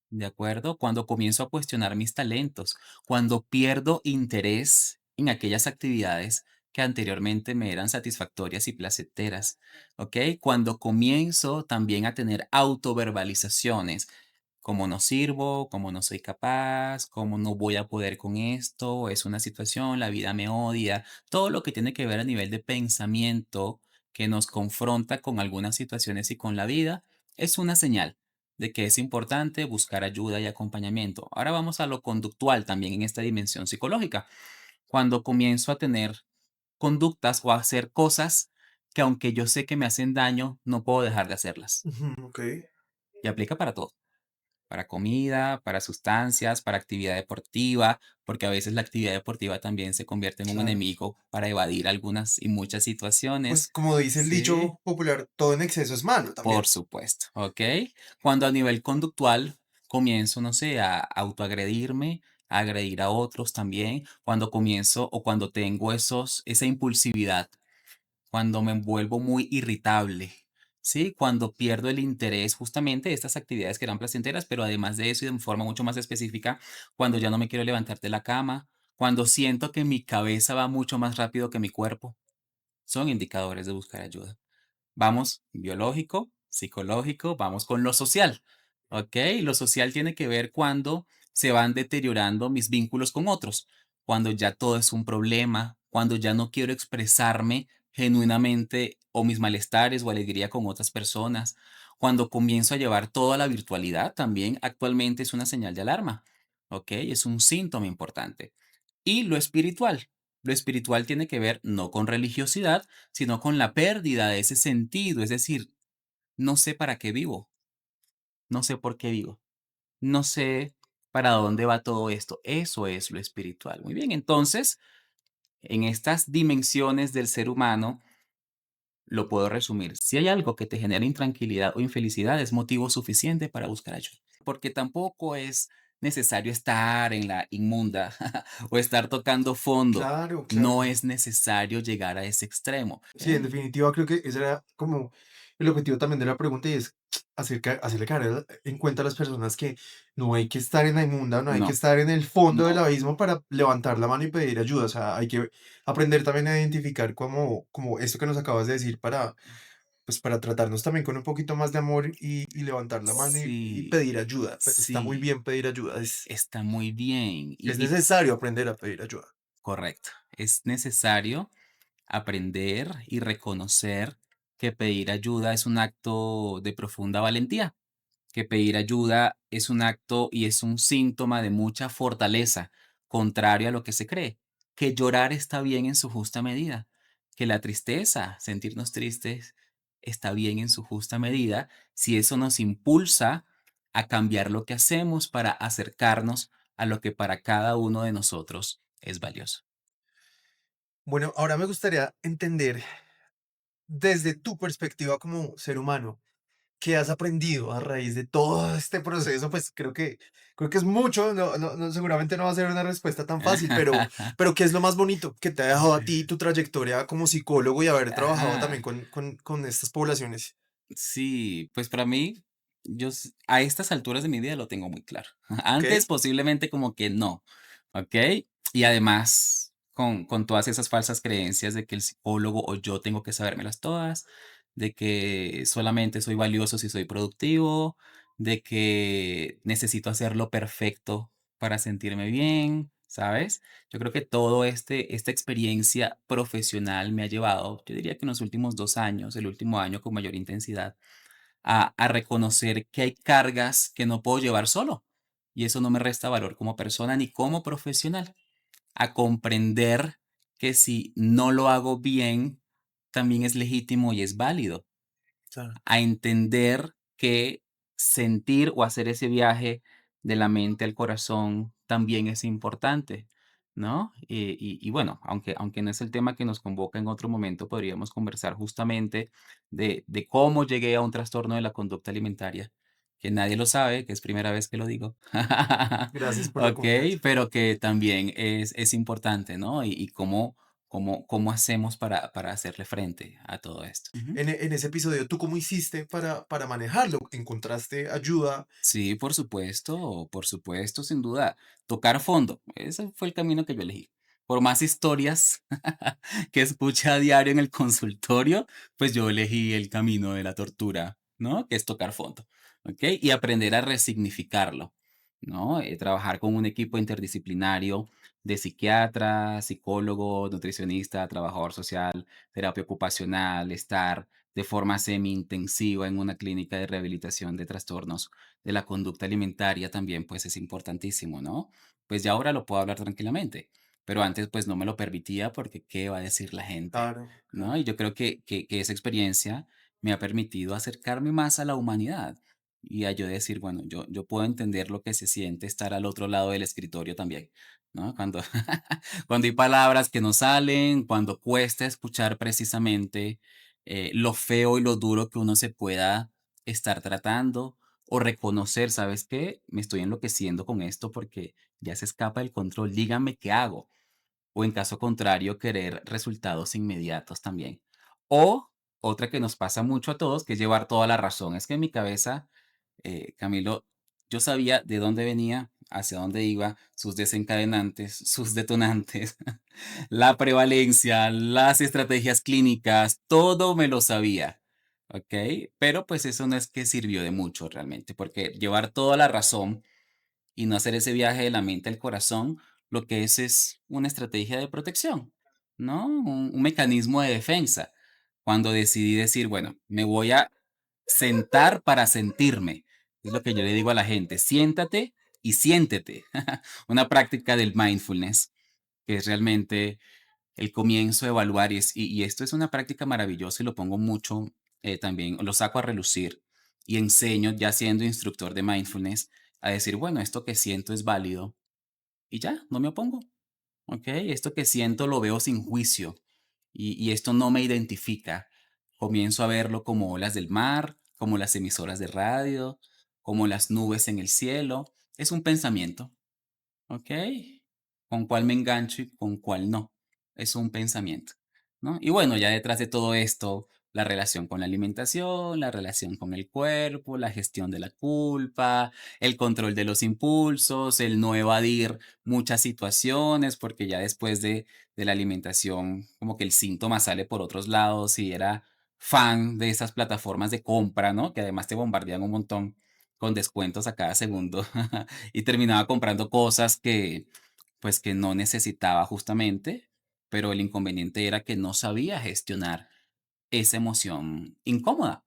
¿de acuerdo? Cuando comienzo a cuestionar mis talentos, cuando pierdo interés en aquellas actividades que anteriormente me eran satisfactorias y placenteras, ¿ok? Cuando comienzo también a tener autoverbalizaciones, como no sirvo, como no soy capaz, como no voy a poder con esto, es una situación, la vida me odia, todo lo que tiene que ver a nivel de pensamiento que nos confronta con algunas situaciones y con la vida, es una señal de que es importante buscar ayuda y acompañamiento. Ahora vamos a lo conductual también en esta dimensión psicológica. Cuando comienzo a tener conductas o a hacer cosas que aunque yo sé que me hacen daño, no puedo dejar de hacerlas. Ujú, ok. Y aplica para todo, para comida, para sustancias, para actividad deportiva, porque a veces la actividad deportiva también se convierte en un Claro. enemigo para evadir algunas y muchas Pues situaciones. como dice el Sí. dicho popular, todo en exceso es malo también. Por supuesto, ¿ok? Cuando a nivel conductual comienzo, no sé, a autoagredirme, a agredir a otros también, cuando comienzo o cuando tengo esa impulsividad, cuando me vuelvo muy irritable, ¿sí? Cuando pierdo el interés justamente de estas actividades que eran placenteras, pero además de eso y de forma mucho más específica, cuando ya no me quiero levantar de la cama, cuando siento que mi cabeza va mucho más rápido que mi cuerpo, son indicadores de buscar ayuda. Vamos biológico, psicológico, vamos con lo social, ¿ok? Lo social tiene que ver cuando se van deteriorando mis vínculos con otros, cuando ya todo es un problema, cuando ya no quiero expresarme genuinamente o mis malestares o alegría con otras personas, cuando comienzo a llevar toda la virtualidad también actualmente es una señal de alarma, ¿ok? Es un síntoma importante. Y lo espiritual tiene que ver no con religiosidad, sino con la pérdida de ese sentido, es decir, no sé para qué vivo, no sé por qué vivo, no sé para dónde va todo esto. Eso es lo espiritual. Muy bien, entonces, en estas dimensiones del ser humano, lo puedo resumir. Si hay algo que te genera intranquilidad o infelicidad, es motivo suficiente para buscar ayuda. Porque tampoco es necesario estar en la inmunda o estar tocando fondo. Claro, No claro. es necesario llegar a ese extremo. Sí, en ¿Ok? definitiva creo que ese era como el objetivo también de la pregunta y es hacerle caer en cuenta a las personas que no hay que estar en la inmunda, no hay que No, estar en el fondo del no. abismo para levantar la mano y pedir ayuda. O sea, hay que aprender también a identificar como esto que nos acabas de decir para, pues, para tratarnos también con un poquito más de amor y levantar la mano y Sí, pedir ayuda. Está muy sí, bien pedir ayuda, está muy bien. es necesario aprender a pedir ayuda. Correcto. Es necesario aprender y reconocer que pedir ayuda es un acto de profunda valentía, que pedir ayuda es un acto y es un síntoma de mucha fortaleza, contrario a lo que se cree, que llorar está bien en su justa medida, que la tristeza, sentirnos tristes, está bien en su justa medida, si eso nos impulsa a cambiar lo que hacemos para acercarnos a lo que para cada uno de nosotros es valioso. Bueno, ahora me gustaría entender desde tu perspectiva como ser humano. ¿Qué has aprendido a raíz de todo este proceso? Pues creo que es mucho, seguramente no va a ser una respuesta tan fácil, pero ¿qué es lo más bonito que te ha dejado a ti tu trayectoria como psicólogo y haber trabajado también Ajá. con estas poblaciones? Sí, pues para mí, a estas alturas de mi vida lo tengo muy claro. ¿Ok? Antes posiblemente como que no, ¿ok? Y además con todas esas falsas creencias de que el psicólogo o yo tengo que sabérmelas todas, de que solamente soy valioso si soy productivo, de que necesito hacerlo perfecto para sentirme bien, ¿sabes? Yo creo que esta experiencia profesional me ha llevado, yo diría que en los últimos 2 años, el último año con mayor intensidad, a reconocer que hay cargas que no puedo llevar solo. Y eso no me resta valor como persona ni como profesional. A comprender que si no lo hago bien, también es legítimo y es válido Claro. a entender que sentir o hacer ese viaje de la mente al corazón también es importante, ¿no? Y bueno, aunque no es el tema que nos convoca en otro momento, podríamos conversar justamente de cómo llegué a un trastorno de la conducta alimentaria, que nadie lo sabe, que es primera vez que lo digo. Gracias por la Ok, confianza. pero que también es importante, ¿no? Y cómo hacemos para hacerle frente a todo esto. Ujú. En ese episodio, ¿tú cómo hiciste para manejarlo? ¿Encontraste ayuda? Sí, por supuesto, sin duda. Tocar fondo, ese fue el camino que yo elegí. por más historias que escuché a diario en el consultorio, pues yo elegí el camino de la tortura, ¿no? Que es tocar fondo, ¿ok? Y aprender a resignificarlo, ¿no? Trabajar con un equipo interdisciplinario de psiquiatra, psicólogo, nutricionista, trabajador social, terapia ocupacional, estar de forma semi-intensiva en una clínica de rehabilitación de trastornos de la conducta alimentaria también, pues es importantísimo, ¿no? Pues ya ahora lo puedo hablar tranquilamente, pero antes pues no me lo permitía porque qué va a decir la gente, Claro, ¿no? claro. Y yo creo que esa experiencia me ha permitido acercarme más a la humanidad y a yo decir, bueno, yo puedo entender lo que se siente estar al otro lado del escritorio también, ¿no? Cuando, cuando hay palabras que no salen, cuando cuesta escuchar precisamente lo feo y lo duro que uno se pueda estar tratando o reconocer, ¿sabes qué? Me estoy enloqueciendo con esto porque ya se escapa el control, díganme qué hago. O en caso contrario, querer resultados inmediatos también. O otra que nos pasa mucho a todos, que es llevar toda la razón. Es que en mi cabeza, Camilo, yo sabía de dónde venía, hacia dónde iba, sus desencadenantes, sus detonantes, la prevalencia, las estrategias clínicas, todo me lo sabía. ¿Ok? Pero pues eso no es que sirvió de mucho realmente, porque llevar toda la razón y no hacer ese viaje de la mente al corazón, lo que es una estrategia de protección, ¿no? Un mecanismo de defensa. Cuando decidí decir, bueno, me voy a sentar para sentirme. Es lo que yo le digo a la gente, siéntate y siéntete. Una práctica del mindfulness, que es realmente el comienzo de evaluar. Y esto es una práctica maravillosa y lo pongo mucho también, lo saco a relucir y enseño, ya siendo instructor de mindfulness, a decir, bueno, esto que siento es válido y ya, no me opongo, ¿ok? Esto que siento lo veo sin juicio y esto no me identifica. Comienzo a verlo como olas del mar, como las emisoras de radio, como las nubes en el cielo. Es un pensamiento. ¿Ok? Con cuál me engancho y con cuál no. Es un pensamiento, ¿no? Y bueno, ya detrás de todo esto, la relación con la alimentación, la relación con el cuerpo, la gestión de la culpa, el control de los impulsos, el no evadir muchas situaciones, porque ya después de la alimentación, como que el síntoma sale por otros lados y era fan de esas plataformas de compra, ¿no? Que además te bombardean un montón con descuentos a cada segundo. Y terminaba comprando cosas que, pues, que no necesitaba justamente, pero el inconveniente era que no sabía gestionar esa emoción incómoda,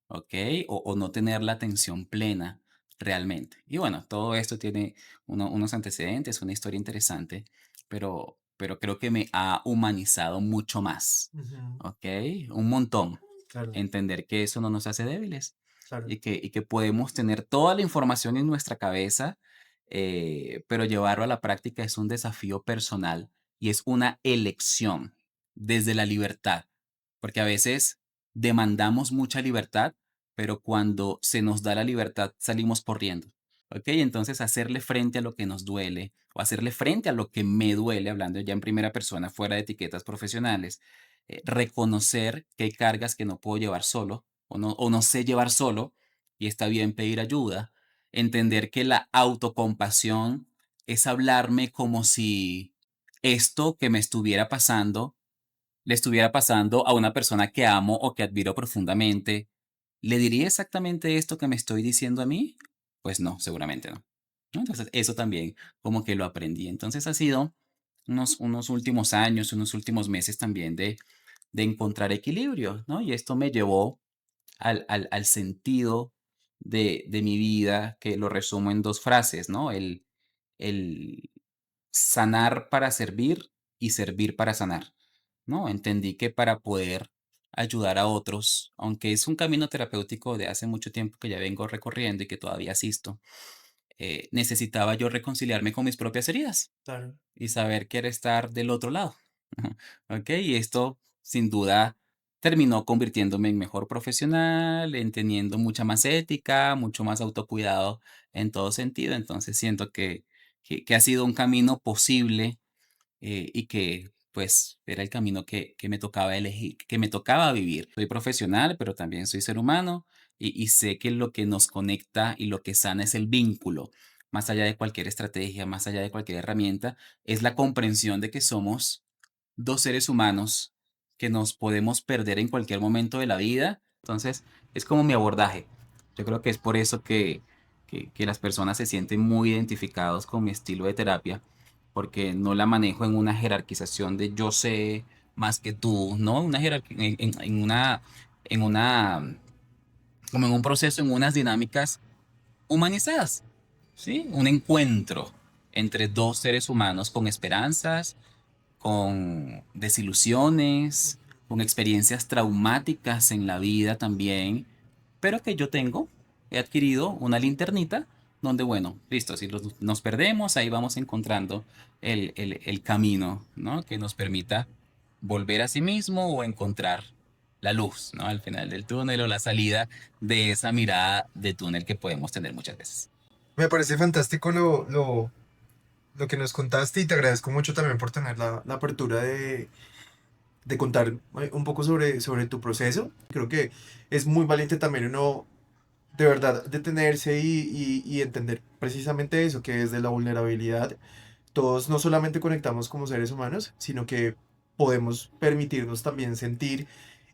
¿ok? O no tener la atención plena realmente. Y bueno, todo esto tiene unos antecedentes, una historia interesante, pero creo que me ha humanizado mucho más, Ujú. ¿ok? Un montón. Claro, Entender que eso no nos hace débiles claro. y que podemos tener toda la información en nuestra cabeza, pero llevarlo a la práctica es un desafío personal y es una elección desde la libertad, porque a veces demandamos mucha libertad, pero cuando se nos da la libertad salimos corriendo. ¿Ok? Entonces hacerle frente a lo que nos duele o hacerle frente a lo que me duele, hablando ya en primera persona, fuera de etiquetas profesionales, reconocer que hay cargas que no puedo llevar solo o no sé llevar solo y está bien pedir ayuda, entender que la autocompasión es hablarme como si esto que me estuviera pasando le estuviera pasando a una persona que amo o que admiro profundamente, ¿le diría exactamente esto que me estoy diciendo a mí? Pues no, seguramente no. ¿No? Entonces, eso también como que lo aprendí. Entonces, ha sido unos últimos años, unos últimos meses también de encontrar equilibrio, ¿no? Y esto me llevó al sentido de mi vida, que lo resumo en dos frases, ¿no? El sanar para servir y servir para sanar, ¿no? Entendí que para poder ayudar a otros, aunque es un camino terapéutico de hace mucho tiempo que ya vengo recorriendo y que todavía asisto, necesitaba yo reconciliarme con mis propias heridas Claro. y saber que era estar del otro lado. ¿Ok? Y esto, sin duda, terminó convirtiéndome en mejor profesional, en teniendo mucha más ética, mucho más autocuidado en todo sentido. Entonces siento que ha sido un camino posible y que pues era el camino que me tocaba elegir, que me tocaba vivir. Soy profesional, pero también soy ser humano y sé que lo que nos conecta y lo que sana es el vínculo, más allá de cualquier estrategia, más allá de cualquier herramienta, es la comprensión de que somos dos seres humanos que nos podemos perder en cualquier momento de la vida. Entonces, es como mi abordaje. Yo creo que es por eso que las personas se sienten muy identificados con mi estilo de terapia, porque no la manejo en una jerarquización de yo sé más que tú, ¿no? Una en una, como en un proceso, en unas dinámicas humanizadas, ¿sí? Un encuentro entre dos seres humanos con esperanzas, con desilusiones, con experiencias traumáticas en la vida también, pero que yo tengo, he adquirido una linternita donde, bueno, listo, si nos perdemos, ahí vamos encontrando el camino, ¿no? Que nos permita volver a sí mismo o encontrar la luz, ¿no? Al final del túnel o la salida de esa mirada de túnel que podemos tener muchas veces. Me parece fantástico lo que nos contaste y te agradezco mucho también por tener la apertura de contar un poco sobre tu proceso. Creo que es muy valiente también uno de verdad detenerse y entender precisamente eso, que desde la vulnerabilidad todos no solamente conectamos como seres humanos, sino que podemos permitirnos también sentir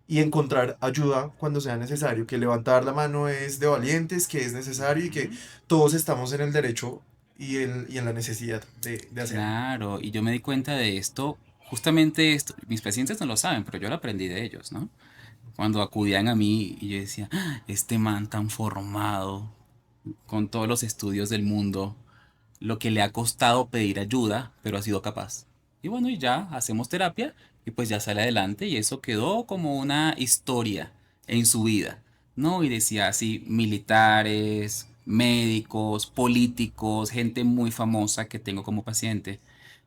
y encontrar ayuda cuando sea necesario, que levantar la mano es de valientes, que es necesario y que Ujú. todos estamos en el derecho y en la necesidad de hacerlo. Claro, y yo me di cuenta de esto, justamente esto, mis pacientes no lo saben, pero yo lo aprendí de ellos, ¿no? Cuando acudían a mí y yo decía: "Ah, este man tan formado, con todos los estudios del mundo, lo que le ha costado pedir ayuda, pero ha sido capaz". Y bueno, y ya hacemos terapia y pues ya sale adelante y eso quedó como una historia en su vida, ¿no? Y decía así, militares, médicos, políticos, gente muy famosa que tengo como paciente.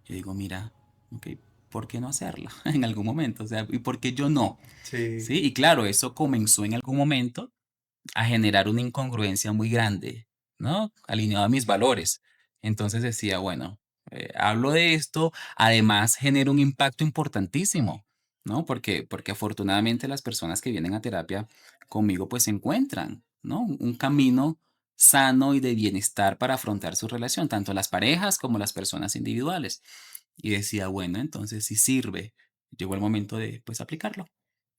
Yo digo, mira, ok, ¿por qué no hacerlo en algún momento? O sea, ¿y por qué yo no? Sí, Sí, y claro, eso comenzó en algún momento a generar una incongruencia muy grande, ¿no? Alineado a mis valores. Entonces decía, bueno, hablo de esto, además genera un impacto importantísimo, ¿no? Porque afortunadamente las personas que vienen a terapia conmigo pues encuentran, ¿no? Un camino sano y de bienestar para afrontar su relación, tanto las parejas como las personas individuales. Y decía, bueno, entonces si sirve, llegó el momento de pues aplicarlo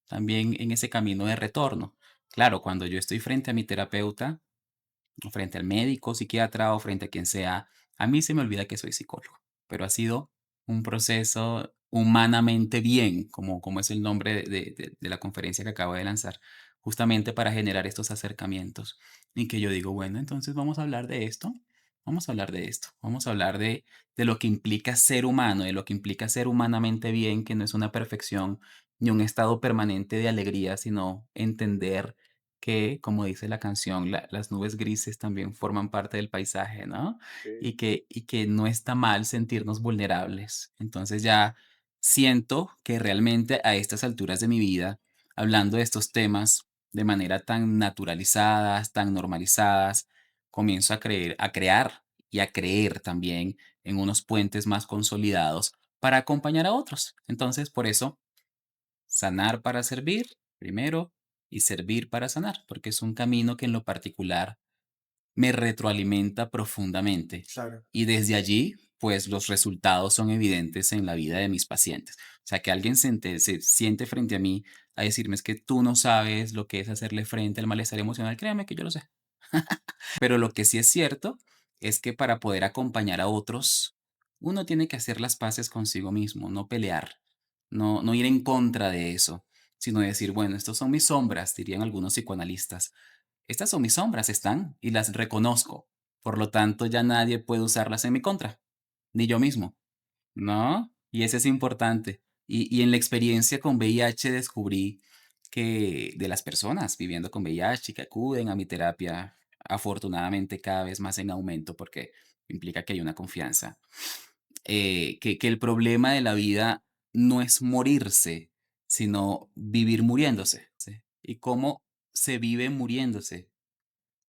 también en ese camino de retorno. Claro, cuando yo estoy frente a mi terapeuta, o frente al médico, psiquiatra o frente a quien sea, a mí se me olvida que soy psicólogo, pero ha sido un proceso humanamente bien, como es el nombre de la conferencia que acabo de lanzar, justamente para generar estos acercamientos y que yo digo, bueno, entonces vamos a hablar de esto, vamos a hablar de esto, vamos a hablar de lo que implica ser humano, de lo que implica ser humanamente bien, que no es una perfección ni un estado permanente de alegría, sino entender que, como dice la canción, las nubes grises también forman parte del paisaje, ¿no? ok, Y que no está mal sentirnos vulnerables. Entonces ya siento que realmente a estas alturas de mi vida, hablando de estos temas de manera tan naturalizadas, tan normalizadas, comienzo a crear y a creer también en unos puentes más consolidados para acompañar a otros. Entonces, por eso sanar para servir, primero, y servir para sanar, porque es un camino que en lo particular me retroalimenta profundamente. claro. Y desde allí, pues los resultados son evidentes en la vida de mis pacientes. O sea, que alguien se siente frente a mí a decirme es que tú no sabes lo que es hacerle frente al malestar emocional, créame que yo lo sé. Pero lo que sí es cierto es que para poder acompañar a otros, uno tiene que hacer las paces consigo mismo, no pelear, no ir en contra de eso, sino decir, bueno, estos son mis sombras, dirían algunos psicoanalistas. Estas son mis sombras, están y las reconozco. Por lo tanto, ya nadie puede usarlas en mi contra, ni yo mismo, ¿no? Y eso es importante. Y en la experiencia con VIH descubrí que de las personas viviendo con VIH que acuden a mi terapia, afortunadamente cada vez más en aumento porque implica que hay una confianza, que el problema de la vida no es morirse, sino vivir muriéndose. ¿Sí? ¿Y cómo se vive muriéndose?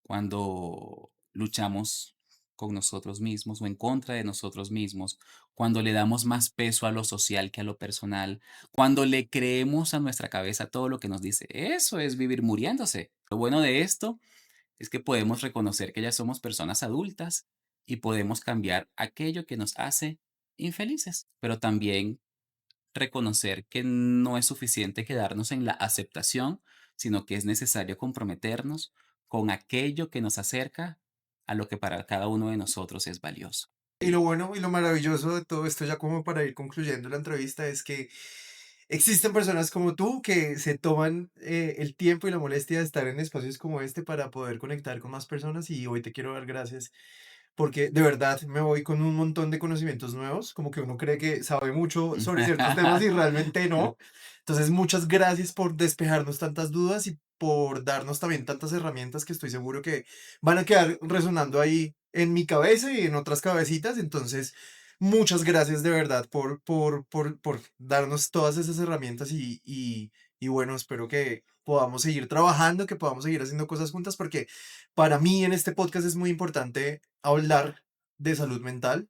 Cuando luchamos con nosotros mismos o en contra de nosotros mismos, cuando le damos más peso a lo social que a lo personal, cuando le creemos a nuestra cabeza todo lo que nos dice, eso es vivir muriéndose. Lo bueno de esto es que podemos reconocer que ya somos personas adultas y podemos cambiar aquello que nos hace infelices, pero también reconocer que no es suficiente quedarnos en la aceptación, sino que es necesario comprometernos con aquello que nos acerca a lo que para cada uno de nosotros es valioso. Y lo bueno y lo maravilloso de todo esto, ya como para ir concluyendo la entrevista, es que existen personas como tú que se toman el tiempo y la molestia de estar en espacios como este para poder conectar con más personas y hoy te quiero dar gracias porque de verdad me voy con un montón de conocimientos nuevos, como que uno cree que sabe mucho sobre ciertos temas y realmente no. Entonces, muchas gracias por despejarnos tantas dudas y por darnos también tantas herramientas que estoy seguro que van a quedar resonando ahí en mi cabeza y en otras cabecitas. Entonces, muchas gracias de verdad por darnos todas esas herramientas y bueno, espero que podamos seguir trabajando, que podamos seguir haciendo cosas juntas porque para mí en este podcast es muy importante hablar de salud mental.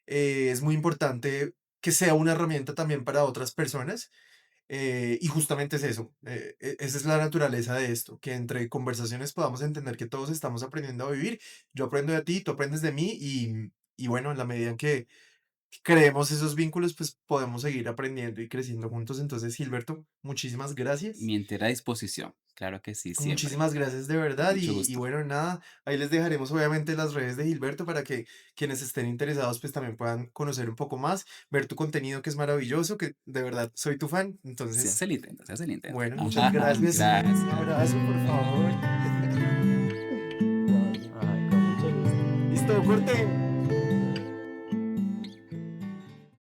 Es muy importante que sea una herramienta también para otras personas. Y justamente es eso. Esa es la naturaleza de esto, que entre conversaciones podamos entender que todos estamos aprendiendo a vivir. Yo aprendo de ti, tú aprendes de mí y bueno, en la medida en que creemos esos vínculos, pues podemos seguir aprendiendo y creciendo juntos. Entonces, Gilberto, muchísimas gracias. Mi entera disposición, claro que sí, siempre. Muchísimas gracias de verdad Mucho y gusto. bueno, nada, ahí les dejaremos obviamente las redes de Gilberto para que quienes estén interesados pues también puedan conocer un poco más, ver tu contenido que es maravilloso, que de verdad soy tu fan. Se Entonces, hace el intento, se hace el intento. bueno, muchas gracias. Un Gracias. abrazo, por favor. Ay, con mucho gusto. Listo, corte.